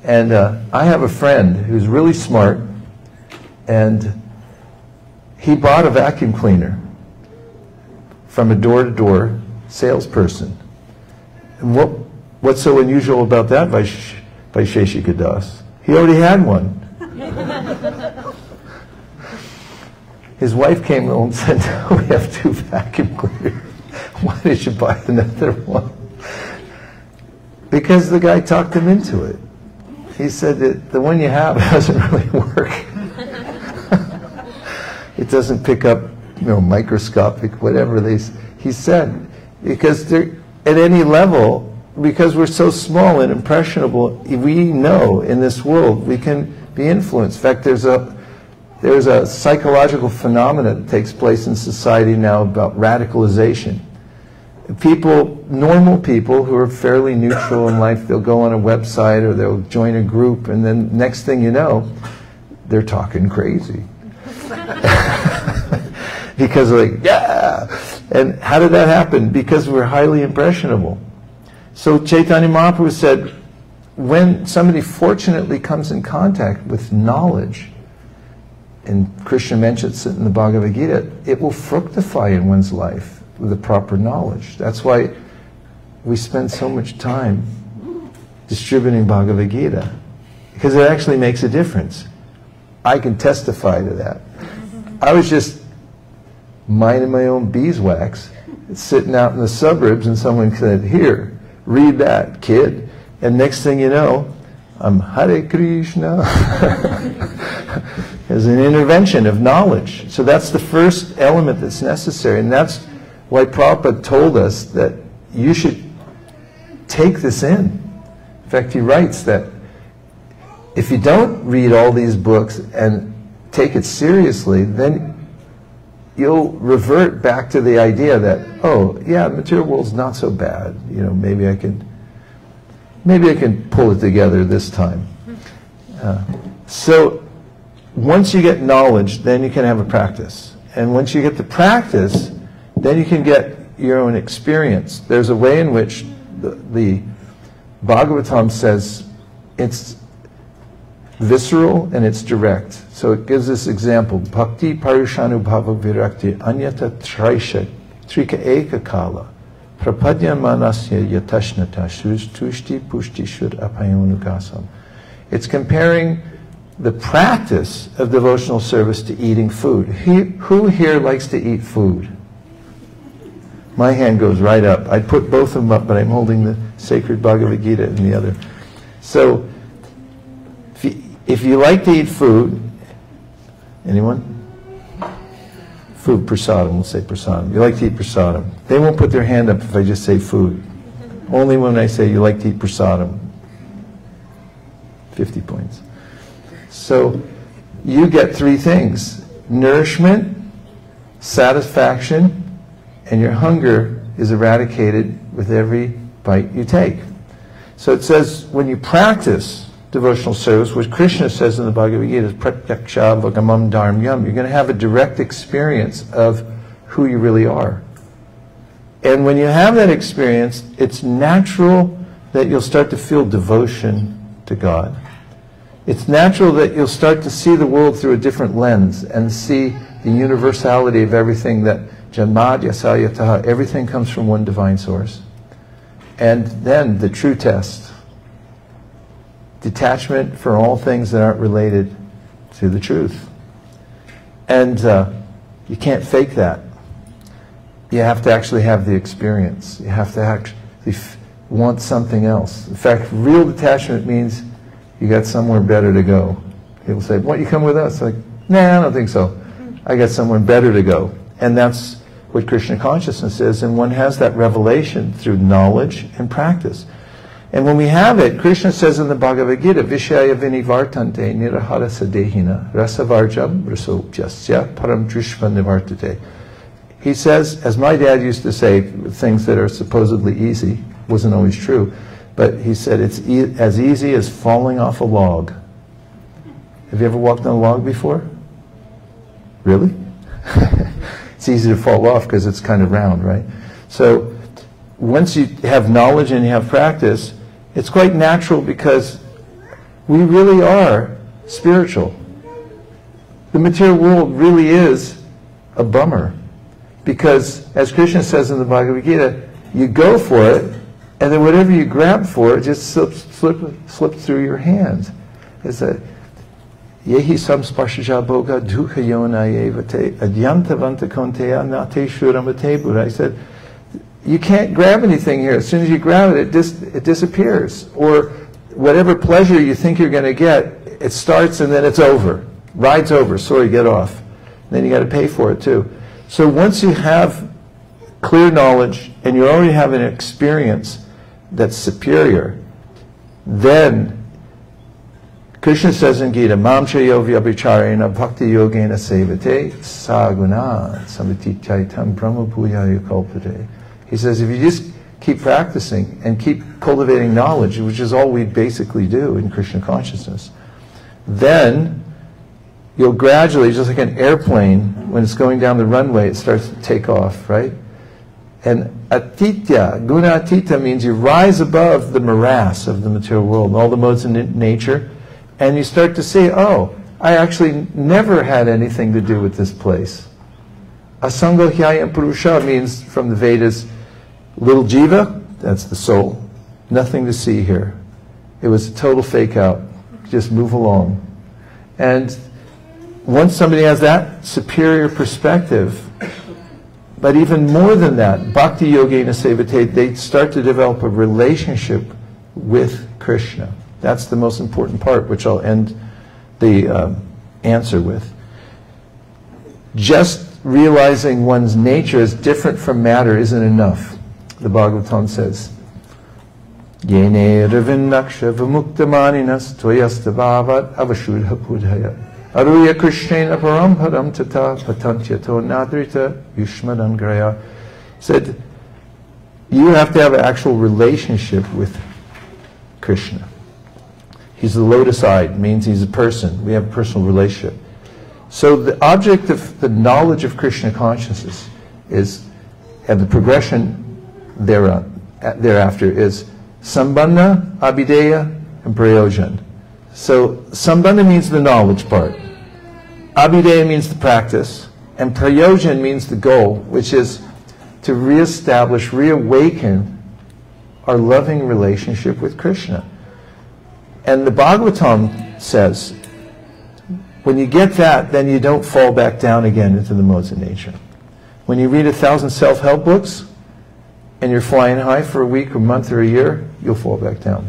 And I have a friend who's really smart, and he bought a vacuum cleaner from a door-to-door salesperson. And what's so unusual about that, Vaiśeṣika Dāsa? He already had one. His wife came home and said, "No, we have 2 vacuum cleaners. Why did you buy another one?" Because the guy talked him into it. He said that the one you have doesn't really work. It doesn't pick up, microscopic, whatever he said. Because at any level, because we're so small and impressionable, we know in this world we can be influenced. In fact, there's a psychological phenomenon that takes place in society now about radicalization. People, normal people who are fairly neutral in life, they'll go on a website or they'll join a group, and then next thing you know, they're talking crazy. Because like, yeah! And how did that happen? Because we're highly impressionable. So Chaitanya Mahaprabhu said, when somebody fortunately comes in contact with knowledge, and Krishna mentions it in the Bhagavad-gītā, it will fructify in one's life with the proper knowledge. That's why we spend so much time distributing Bhagavad-gītā, because it actually makes a difference. I can testify to that. I was just minding my own beeswax, sitting out in the suburbs, and someone said, "Here, read that, kid." And next thing you know, I'm Hare Krishna. As an intervention of knowledge. So that's the first element that's necessary. And that's why Prabhupada told us that you should take this in. In fact, he writes that if you don't read all these books and take it seriously, then you'll revert back to the idea that, oh, yeah, the material world's not so bad. You know, maybe I can pull it together this time. So once you get knowledge, then you can have a practice. And once you get the practice, then you can get your own experience. There's a way in which the Bhagavatam says it's visceral and it's direct. So it gives this example. Bhakti parushanu bhava virakti anyata traisha trika eka kala prapadya manasya yatashnata tushti pushti shud apayonugasam. It's comparing the practice of devotional service to eating food. Who here likes to eat food? My hand goes right up. I'd put both of them up, but I'm holding the sacred Bhagavad-gītā in the other. So, if you like to eat food, anyone? Food, prasadam, we'll say prasadam. You like to eat prasadam. They won't put their hand up if I just say food. Only when I say you like to eat prasadam. 50 points. So you get three things: nourishment, satisfaction, and your hunger is eradicated with every bite you take. So it says when you practice devotional service, which Krishna says in the Bhagavad-gītā is pratyaksha vagamam dharmyam, you're going to have a direct experience of who you really are. And when you have that experience, it's natural that you'll start to feel devotion to God. It's natural that you'll start to see the world through a different lens and see the universality of everything, that Janmad Yasayataha, everything comes from one divine source. And then the true test, detachment for all things that aren't related to the truth. And you can't fake that. You have to actually have the experience. You have to actually want something else. In fact, real detachment means you got somewhere better to go. People say, "Why don't you come with us?" Like, nah, I don't think so. I got somewhere better to go. And that's what Krishna consciousness is, and one has that revelation through knowledge and practice. And when we have it, Krishna says in the Bhagavad-gītā, Vishaya vinivartante nirahara sadehina rasavarjam rasopyasya param drishva nivartate. He says, as my dad used to say, things that are supposedly easy, wasn't always true, but he said it's as easy as falling off a log. Have you ever walked on a log before? Really? It's easy to fall off because it's kind of round, right? So once you have knowledge and you have practice, it's quite natural because we really are spiritual. The material world really is a bummer because, as Krishna says in the Bhagavad-gītā, you go for it, and then whatever you grab for, it just slips through your hands. It's a yehi samsparshaja boga dukha yonayevate adyantavanta konteya nate shuramate buddha. I said, you can't grab anything here. As soon as you grab it, it disappears. Or whatever pleasure you think you're going to get, it starts and then it's over. Ride's over. Sorry, get off. Then you got to pay for it too. So once you have clear knowledge and you already have an experience that's superior, then Krishna says in Gita, Mam chayo vyabhicharena bhakti yogena sevate saguna samviti chaitam brahma bhuyaya kalpate. He says if you just keep practicing and keep cultivating knowledge, which is all we basically do in Krishna consciousness, then you'll gradually, just like an airplane, when it's going down the runway, it starts to take off, right? And atitya, guna atita, means you rise above the morass of the material world, all the modes in nature, and you start to see, oh, I actually never had anything to do with this place. Asango hyaya purusha means, from the Vedas, little jiva, that's the soul, nothing to see here. It was a total fake out. Just move along. And once somebody has that superior perspective, but even more than that, bhakti yogena sevate, they start to develop a relationship with Krishna. That's the most important part, which I'll end the answer with. Just realizing one's nature is different from matter isn't enough. The Bhagavatam says, Yene ravinnaksha vimuktamaninas toyastavavat avashudha pudhaya aruya krishnena paramharam tata patantyato nadrita yushmadan graya. Said, you have to have an actual relationship with Krishna. He's the lotus-eyed, means he's a person. We have a personal relationship. So the object of the knowledge of Krishna consciousness is, and the progression thereafter is sambandha, abhideya, and prayojan. So sambandha means the knowledge part. Abhideya means the practice. And prayojan means the goal, which is to reestablish, reawaken our loving relationship with Krishna. And the Bhagavatam says, when you get that, then you don't fall back down again into the modes of nature. When you read 1,000 self-help books, and you're flying high for a week, or a month, or a year, you'll fall back down.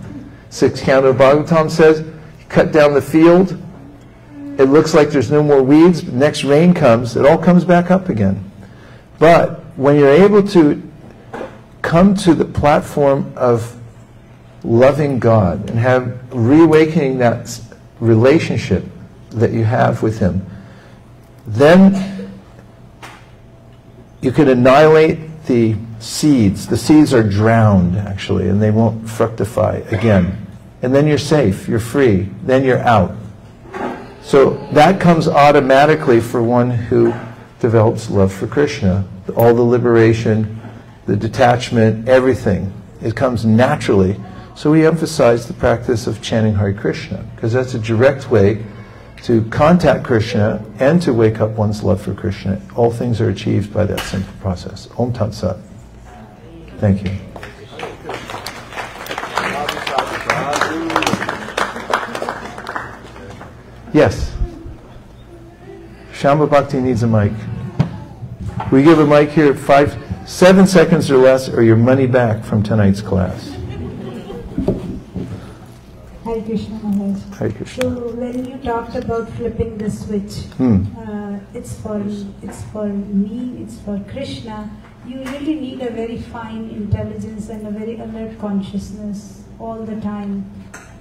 6th canto of Bhagavatam says, you cut down the field, it looks like there's no more weeds, but next rain comes, it all comes back up again. But when you're able to come to the platform of loving God and have reawakening that relationship that you have with Him, then you can annihilate the seeds. The seeds are drowned, actually, and they won't fructify again. And then you're safe, you're free, then you're out. So that comes automatically for one who develops love for Krishna. All the liberation, the detachment, everything, it comes naturally. So we emphasize the practice of chanting Hare Krishna, because that's a direct way to contact Krishna and to wake up one's love for Krishna. All things are achieved by that simple process. Om Tat Sat. Thank you. Yes. Shamba Bhakti needs a mic. We give a mic here 7 seconds or less, or your money back from tonight's class. Hare Krishna Maharaj. Hare Krishna. So when you talked about flipping the switch, it's for me, it's for Krishna. You really need a very fine intelligence and a very alert consciousness all the time.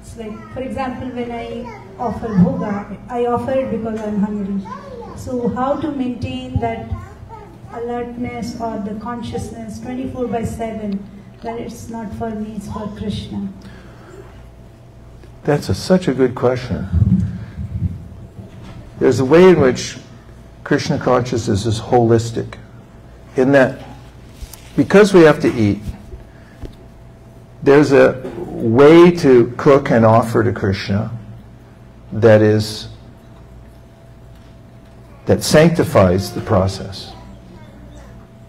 It's like, for example, when I offer bhoga, I offer it because I'm hungry. So how to maintain that alertness or the consciousness 24/7 that it's not for me, it's for Krishna? That's such a good question. There's a way in which Krishna consciousness is holistic, in that because we have to eat, there's a way to cook and offer to Krishna that sanctifies the process.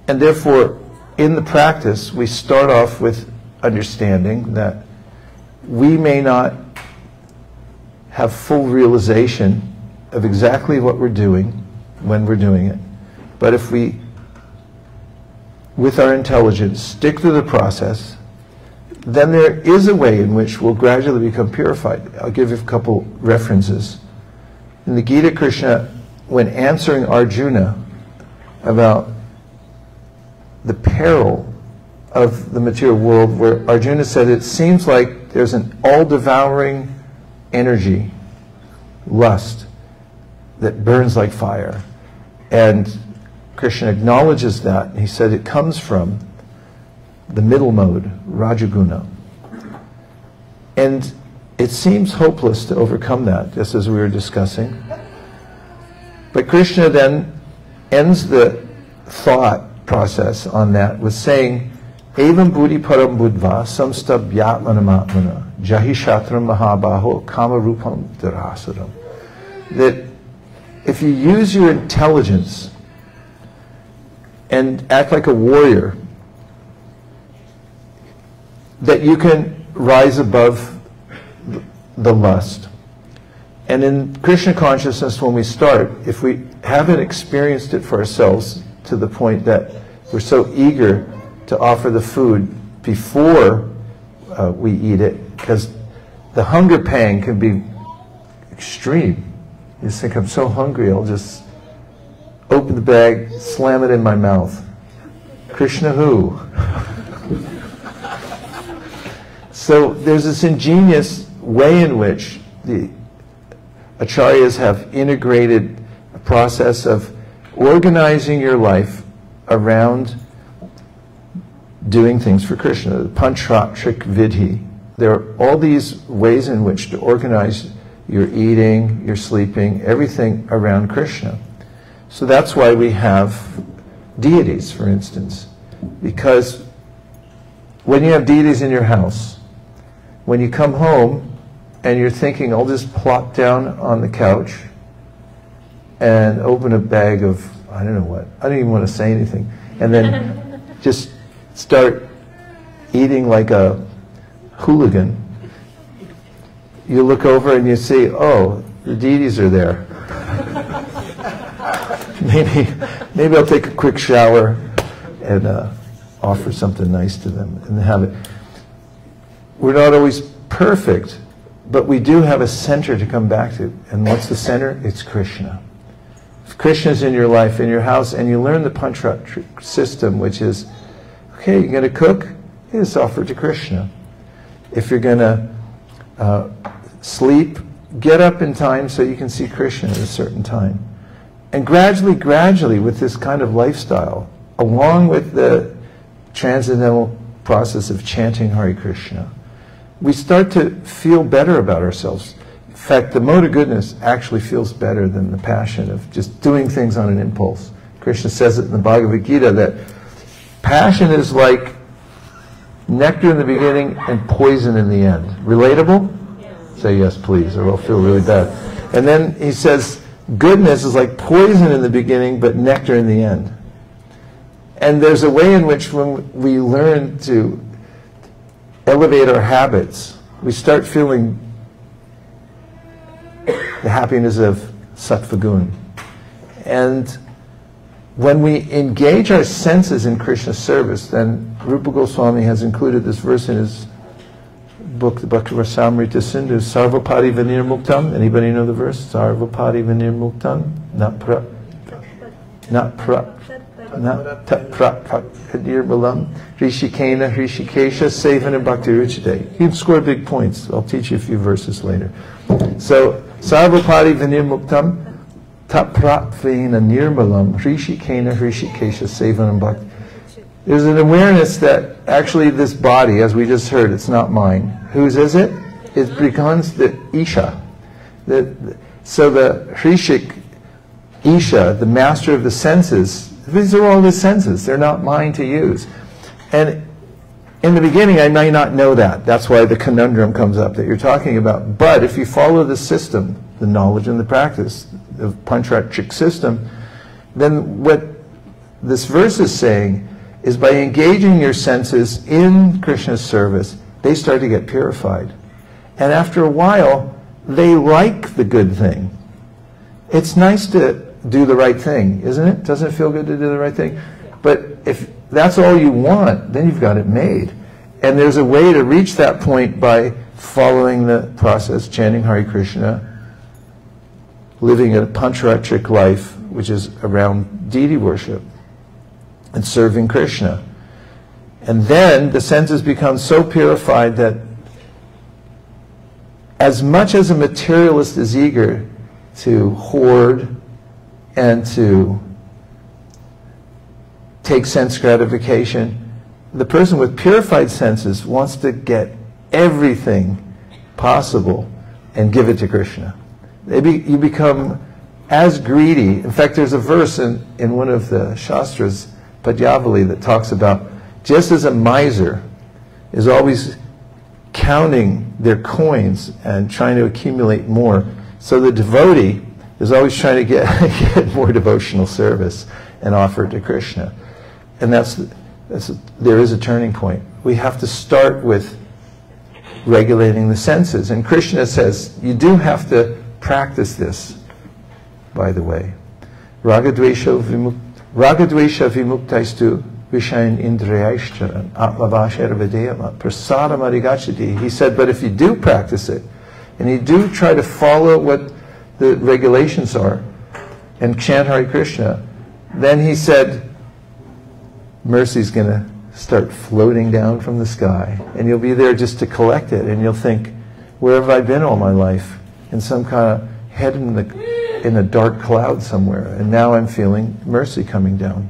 And therefore, in the practice, we start off with understanding that we may not have full realization of exactly what we're doing when we're doing it. But if we, with our intelligence, stick to the process, then there is a way in which we'll gradually become purified. I'll give you a couple references. In the Gita, Krishna, when answering Arjuna about the peril of the material world, where Arjuna said it seems like there's an all-devouring energy, lust, that burns like fire. And Krishna acknowledges that. He said it comes from the middle mode, Rajaguna. And it seems hopeless to overcome that, just as we were discussing. But Krishna then ends the thought process on that with saying, Evam buddhi param buddva samstabhyatmanamatmana jahi shatram mahabaho kamarupam darasaram. That if you use your intelligence and act like a warrior, that you can rise above the lust. And in Krishna consciousness, when we start, if we haven't experienced it for ourselves to the point that we're so eager to offer the food before we eat it, because the hunger pang can be extreme. You just think, I'm so hungry, I'll just open the bag, slam it in my mouth. Krishna who? So there's this ingenious way in which the acharyas have integrated a process of organizing your life around doing things for Krishna. The Panchratrik Vidhi. There are all these ways in which to organize your eating, your sleeping, everything around Krishna. So that's why we have deities, for instance. Because when you have deities in your house, when you come home and you're thinking, I'll just plop down on the couch and open a bag of, I don't know what, I don't even want to say anything, and then just start eating like a hooligan, you look over and you see, oh, the deities are there. maybe I'll take a quick shower and offer something nice to them and have it. We're not always perfect, but we do have a center to come back to. And what's the center? It's Krishna. If Krishna's in your life, in your house, and you learn the Panchratrik system, which is, okay, you're going to cook? It's offered to Krishna. If you're going to sleep, get up in time so you can see Krishna at a certain time. And gradually, with this kind of lifestyle, along with the transcendental process of chanting Hare Krishna, we start to feel better about ourselves. In fact, the mode of goodness actually feels better than the passion of just doing things on an impulse. Krishna says it in the Bhagavad-gītā that passion is like nectar in the beginning and poison in the end. Relatable? Yes. Say yes, please, or I'll feel really bad. And then he says, goodness is like poison in the beginning, but nectar in the end. And there's a way in which when we learn to elevate our habits, we start feeling the happiness of sattva gun. And when we engage our senses in Krishna's service, then Rupa Goswami has included this verse in his book, the Bhakti-rasamrita Sindhu, Sarvapati Vinirmuktam. Anybody know the verse? Sarvapati Vinirmuktam. Nirmalam Rishikena Hrishikesha Sevan Bhakti Ruchite. You can score big points. I'll teach you a few verses later. So Sarvapati Vinirmuktam Tapratvena Nirmalam Hrishikena Hrishikesha Sevan Bhakti. There's an awareness that actually this body, as we just heard, it's not mine. Whose is it? It becomes the Isha. So the Hrishik Isha, the master of the senses, these are all the senses. They're not mine to use. And in the beginning, I may not know that. That's why the conundrum comes up that you're talking about. But if you follow the system, the knowledge and the practice, the Panchratrik system, then what this verse is saying is by engaging your senses in Krishna's service, they start to get purified. And after a while, they like the good thing. It's nice to do the right thing, isn't it? Doesn't it feel good to do the right thing? But if that's all you want, then you've got it made. And there's a way to reach that point by following the process, chanting Hare Krishna, living a Panchratrik life, which is around deity worship, and serving Krishna. And then the senses become so purified that as much as a materialist is eager to hoard and to take sense gratification, the person with purified senses wants to get everything possible and give it to Krishna. You become as greedy. In fact, there's a verse in one of the Shastras, Padyavali, that talks about just as a miser is always counting their coins and trying to accumulate more, so the devotee is always trying to get more devotional service and offer it to Krishna. And there is a turning point. We have to start with regulating the senses. And Krishna says, you do have to practice this, by the way. Ragadvesha vimuktaistu vishayan indriyaishcha atmavashera videyama prasadam arigachati. He said, but if you do practice it, and you do try to follow what the regulations are, and chant Hare Krishna, then he said, mercy's going to start floating down from the sky, and you'll be there just to collect it, and you'll think, where have I been all my life? In some kind of head in a dark cloud somewhere, and now I'm feeling mercy coming down.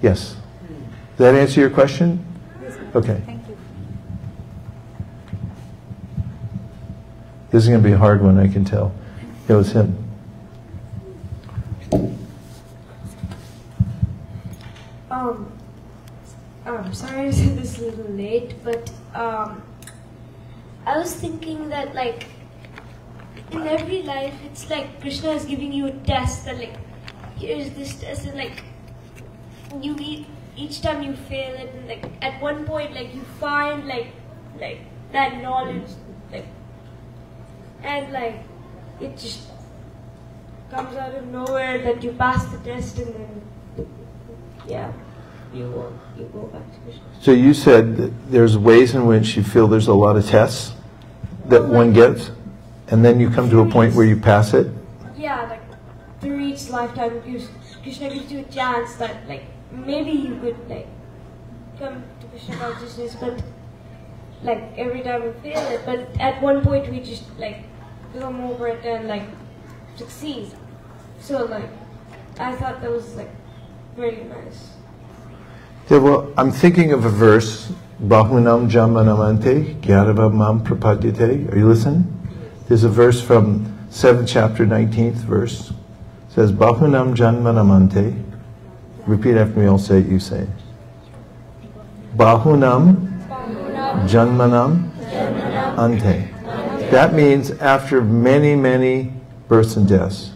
Yes? Does that answer your question? Okay. Thank you. This is going to be a hard one, I can tell. It was him. I'm sorry to say this a little late, but I was thinking that, like, in every life, it's like Krishna is giving you a test that, like, here's this test, and like, each time you fail it, and like, at one point, like, you find like that knowledge, like, and like, it just comes out of nowhere that you pass the test, and then, yeah. You go back to Krishna. So you said that there's ways in which you feel there's a lot of tests that one gets, and then you come to a point where you pass it? Yeah, like through each lifetime, Krishna gives you a chance that, like, maybe you could, like, come to Krishna consciousness, but like every time we fail it, but at one point we just, like, come over it and, like, succeed. So, like, I thought that was, like, really nice. Yeah, well, I'm thinking of a verse, Bahunam Jamanamante, Gyarava Mam Prapadyate. Are you listening? There's a verse from 7th chapter, 19th verse. It says, Bahunam Janmanamante. Repeat after me, I'll say it, you say it. Bahunam Janmanam Ante. That means after many, many births and deaths.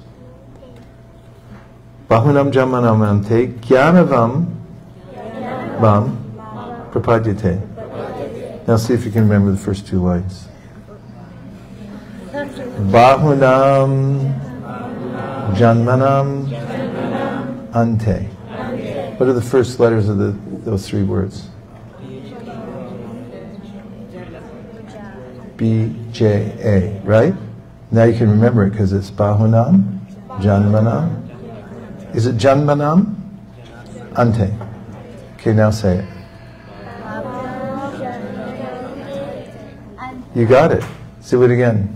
Bahunam Janmanam Ante, Gyanavam Mam Prapadyate. Now see if you can remember the first two lines. Bahunam Janmanam Ante. What are the first letters of those three words? B-J-A, right? Now you can remember it because it's Bahunam Janmanam. Is it Janmanam? Ante. Okay, now say it. You got it. Say it again.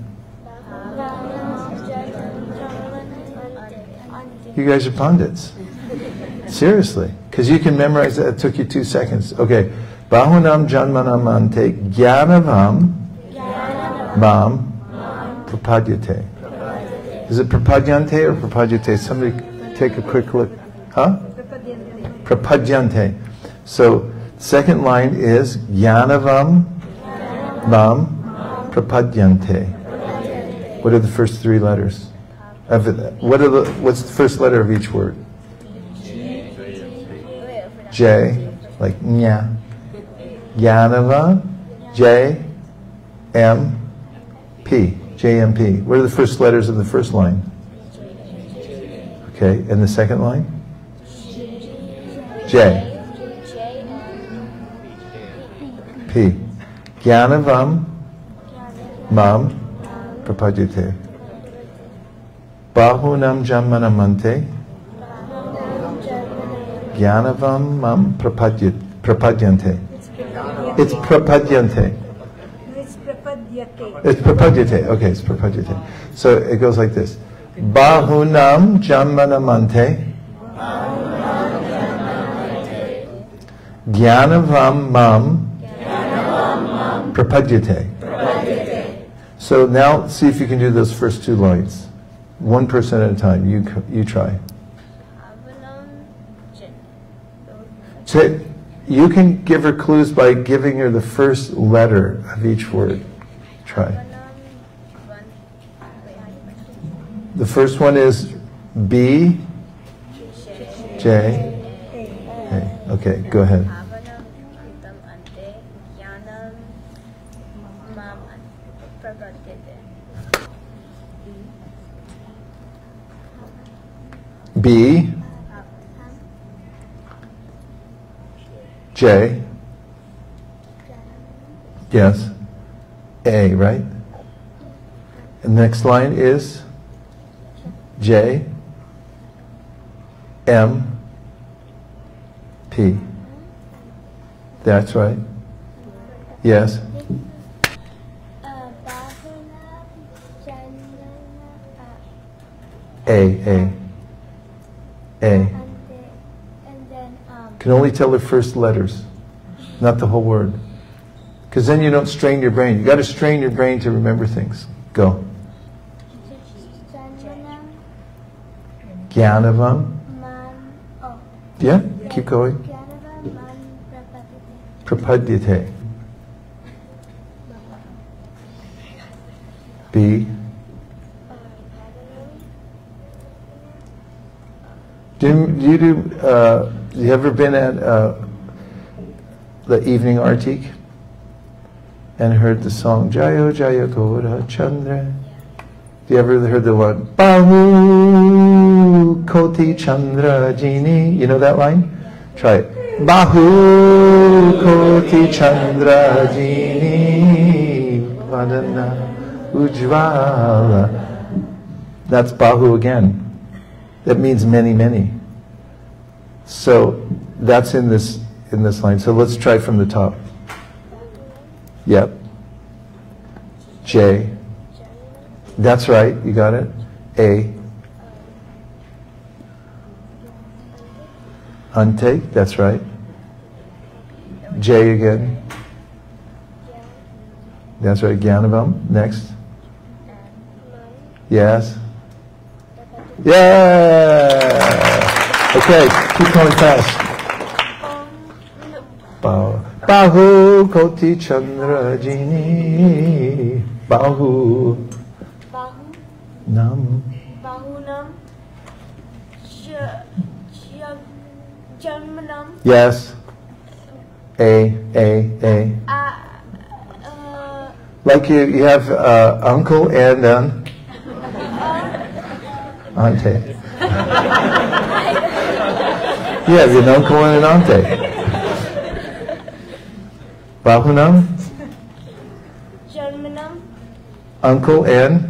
You guys are pundits. Seriously. Because you can memorize that. It took you 2 seconds. Okay. Bahunam Janmanam Ante Gyanavam Mam Prapadyate. Is it Prapadyante or Prapadyate? Somebody take a quick look. Huh? Prapadyante. So, second line is Gyanavam Mam Prapadyante. What are the first three letters? What's the first letter of each word? J, like nya. Gyanava, J, M, P. J, M, P. What are the first letters of the first line? Okay, and the second line? J. P. Gyanavam Mam Prapadyate. Bahunam Janmanamante Gyanavam Mam Prapadyante. It's Prapadyante. It's Prapadyate. It's Prapadyate. Okay, it's Prapadyate. So it goes like this. Bahunam Janmanamante Jnanavam mam prapadyate. So now see if you can do those first two lines. One person at a time. You try. So you can give her clues by giving her the first letter of each word. Try. The first one is B, J, A. Okay, go ahead. B, J, yes, A, right? And the next line is J, M, P. That's right. Yes. A. Can only tell the first letters, not the whole word. Because then you don't strain your brain. You got to strain your brain to remember things. Go. Jnanavam. Yeah, keep going. Prapadyate. B. You ever been at the evening artik and heard the song Jayo Jayo Gora Chandra? You ever heard the one Bahu Koti Chandra Jini? You know that line? Try it. Bahu Koti Chandra Jini Vadana Ujvala. That's Bahu again. That means many, many. So that's in this line. So let's try from the top. Yep. J. That's right. You got it. A. Ante. That's right. J again. That's right. Jnanavam. Next. Yes. Yeah. Okay, keep going fast. Bahu Koti Chandra Jini. Bahu. Nam. Yes. A. Like you have uncle and ante. You have an uncle and an ante. Bahunam. Uncle and.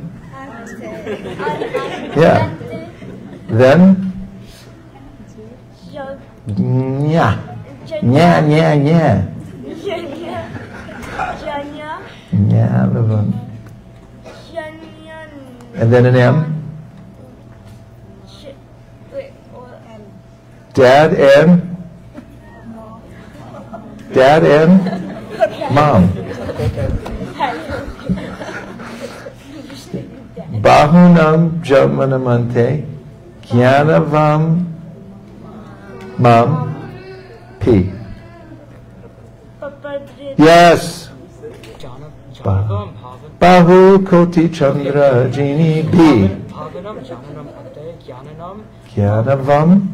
Yeah. Then. Nya. Nya. Nya. And then an M. Dad and mom. Bahunam Jamanamante Jnanavam Mam P. Yes. Bahu Koti Chandra Jini B. Jnanavam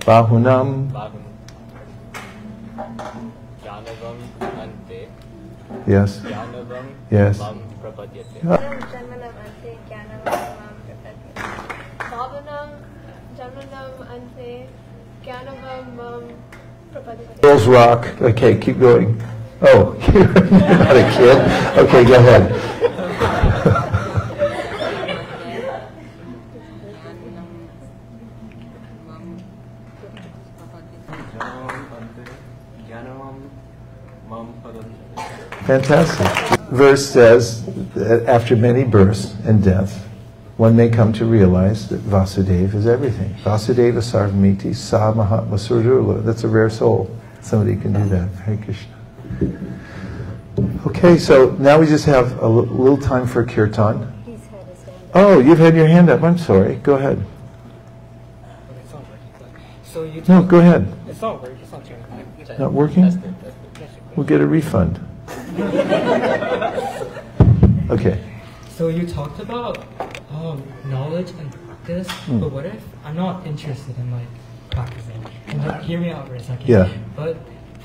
Bahunam. Yes. Yes. Girls rock. Okay, keep going. Oh, you're not a kid. Okay, go ahead. Fantastic. Verse says that after many births and deaths, one may come to realize that Vasudeva is everything. Vasudeva Sarvamiti Sa Mahatma Surdula. That's a rare soul. Somebody can do that. Hare Krishna. Okay, so now we just have a little time for kirtan. He's had his hand up. Oh, you've had your hand up. I'm sorry. Go ahead. Okay, it's not working. So you No, go ahead. It's not working. It's not turning. Not working? That's it. We'll get a refund. Okay. So you talked about knowledge and practice, but what if I'm not interested in like practicing? And like, hear me out for a second. Yeah. But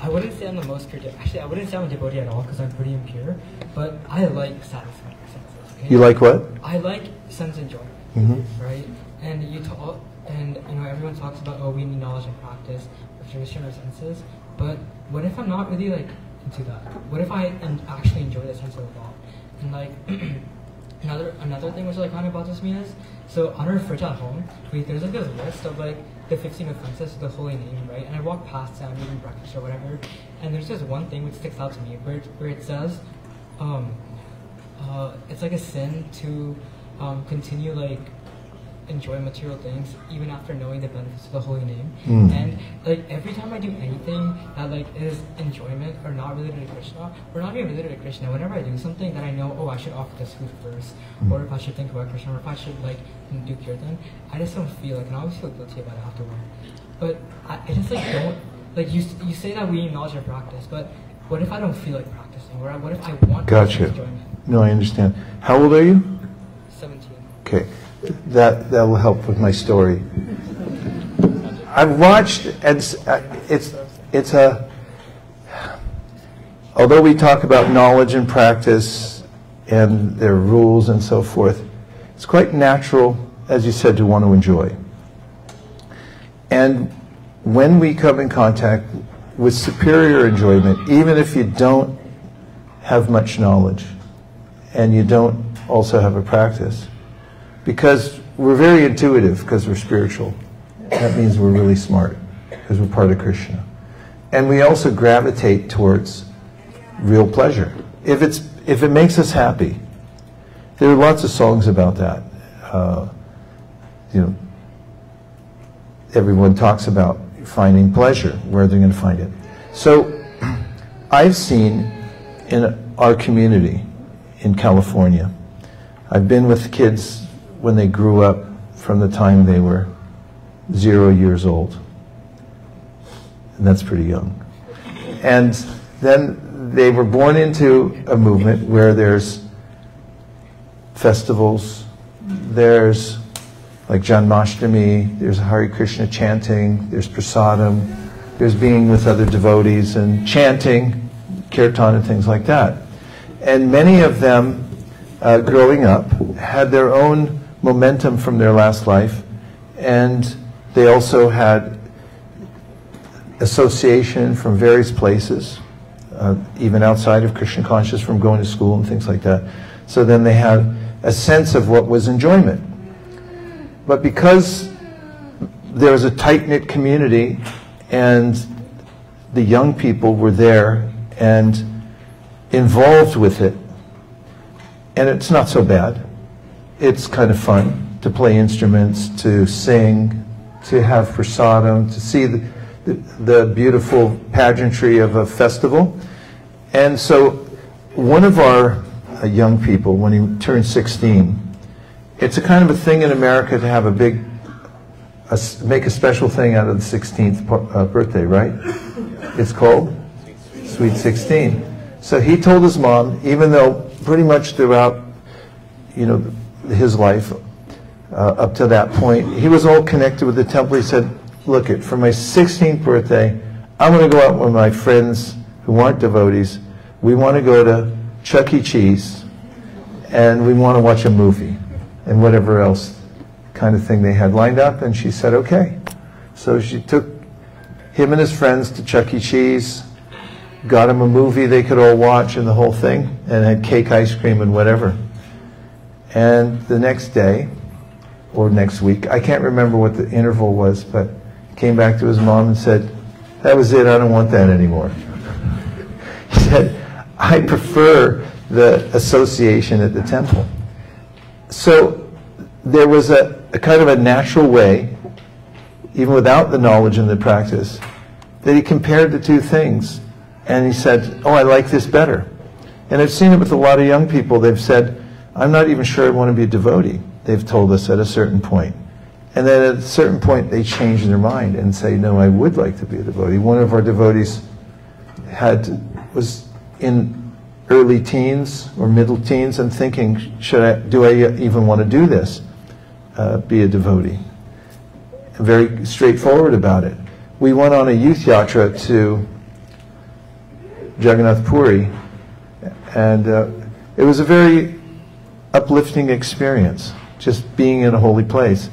I wouldn't say I'm the most pure. Actually, I wouldn't say I'm a devotee at all because I'm pretty impure. But I like satisfying my senses. Okay? You like what? I like sense enjoyment, right? And everyone talks about we need knowledge and practice for restraint our senses. But what if I'm not really like into that? What if I actually enjoy the sense of the law? And like another thing which like kind of bothers me is, so on our fridge at home, there's like this list of like the 15 offenses to the holy name, right? And I walk past it, I'm eating breakfast or whatever, and there's this one thing which sticks out to me where it says, it's like a sin to continue like enjoy material things even after knowing the benefits of the holy name. And like every time I do anything that like is enjoyment or not related to Krishna, or not even related to Krishna, whenever I do something that I know, I should offer this food first, or if I should think about Krishna, or if I should like do kirtan, I just don't feel like, and I always feel guilty about it afterward. But I just like don't, like you say that we need knowledge and practice, but what if I don't feel like practicing, or what if I want Gotcha. enjoyment? No, I understand. How old are you? 17. Okay. That will help with my story. I've watched, and it's a, although we talk about knowledge and practice and their rules and so forth, it's quite natural, as you said, to want to enjoy. And when we come in contact with superior enjoyment, even if you don't have much knowledge and you don't also have a practice, because we're very intuitive, because we're spiritual. That means we're really smart, because we're part of Krishna. And we also gravitate towards real pleasure. If it makes us happy, there are lots of songs about that. Everyone talks about finding pleasure, where they're going to find it. So I've seen in our community in California, I've been with kids when they grew up from the time they were 0 years old. And that's pretty young. And then they were born into a movement where there's festivals, there's like Janmashtami, there's Hare Krishna chanting, there's prasadam, there's being with other devotees and chanting, kirtan and things like that. And many of them, growing up, had their own momentum from their last life, and they also had association from various places, even outside of Krishna consciousness, from going to school and things like that. So then they had a sense of what was enjoyment. But because there was a tight-knit community and the young people were there and involved with it, and it's not so bad. It's kind of fun to play instruments, to sing, to have prasadam, to see the beautiful pageantry of a festival. And so one of our young people, when he turned 16, it's a kind of a thing in America to have make a special thing out of the 16th birthday, right? It's called Sweet 16. So he told his mom, even though pretty much throughout, his life up to that point, he was all connected with the temple. He said, look, for my 16th birthday, I'm going to go out with my friends who aren't devotees. We want to go to Chuck E. Cheese, and we want to watch a movie, and whatever else kind of thing they had lined up. And she said, okay. So she took him and his friends to Chuck E. Cheese, got him a movie they could all watch and the whole thing, and had cake, ice cream, and whatever. And the next day, or next week, I can't remember what the interval was, but came back to his mom and said, that was it, I don't want that anymore. He said, I prefer the association at the temple. So there was a kind of a natural way, even without the knowledge and the practice, that he compared the two things. And he said, oh, I like this better. And I've seen it with a lot of young people. They've said, I'm not even sure I want to be a devotee. They've told us at a certain point. And then at a certain point, they change their mind and say, no, I would like to be a devotee. One of our devotees was in early teens or middle teens and thinking, do I even want to do this, be a devotee? Very straightforward about it. We went on a youth yatra to Jagannath Puri, and it was a very uplifting experience, just being in a holy place.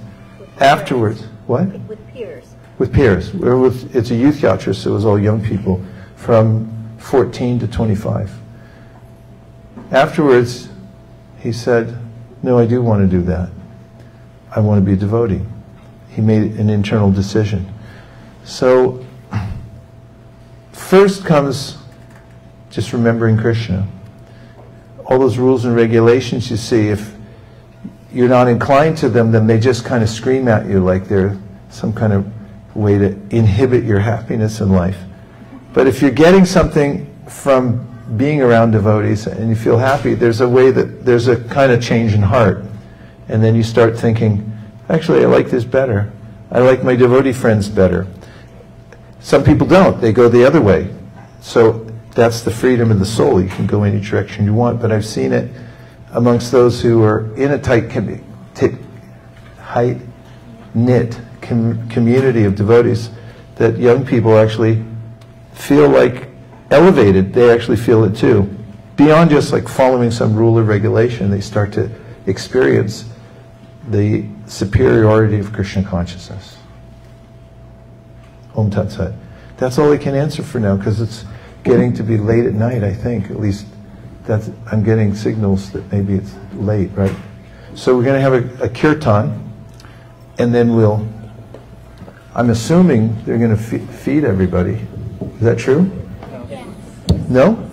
Afterwards, what? With peers. With peers. It's a youth yatra, so it was all young people from 14 to 25. Afterwards, he said, no, I do want to do that. I want to be a devotee. He made an internal decision. So, first comes just remembering Krishna. All those rules and regulations you see, if you're not inclined to them, then they just kind of scream at you like they're some kind of way to inhibit your happiness in life. But if you're getting something from being around devotees and you feel happy, there's a way that there's a kind of change in heart. And then you start thinking, actually, I like this better. I like my devotee friends better. Some people don't. They go the other way. So that's the freedom of the soul. You can go any direction you want. But I've seen it amongst those who are in a tight-knit community of devotees, that young people actually feel like elevated. They actually feel it too. Beyond just like following some rule or regulation, they start to experience the superiority of Krishna consciousness. Om Tat Sat. That's all I can answer for now, because it's getting to be late at night, I think. At least I'm getting signals that maybe it's late, right? So we're going to have a kirtan, and then I'm assuming they're going to feed everybody. Is that true? Yes. No?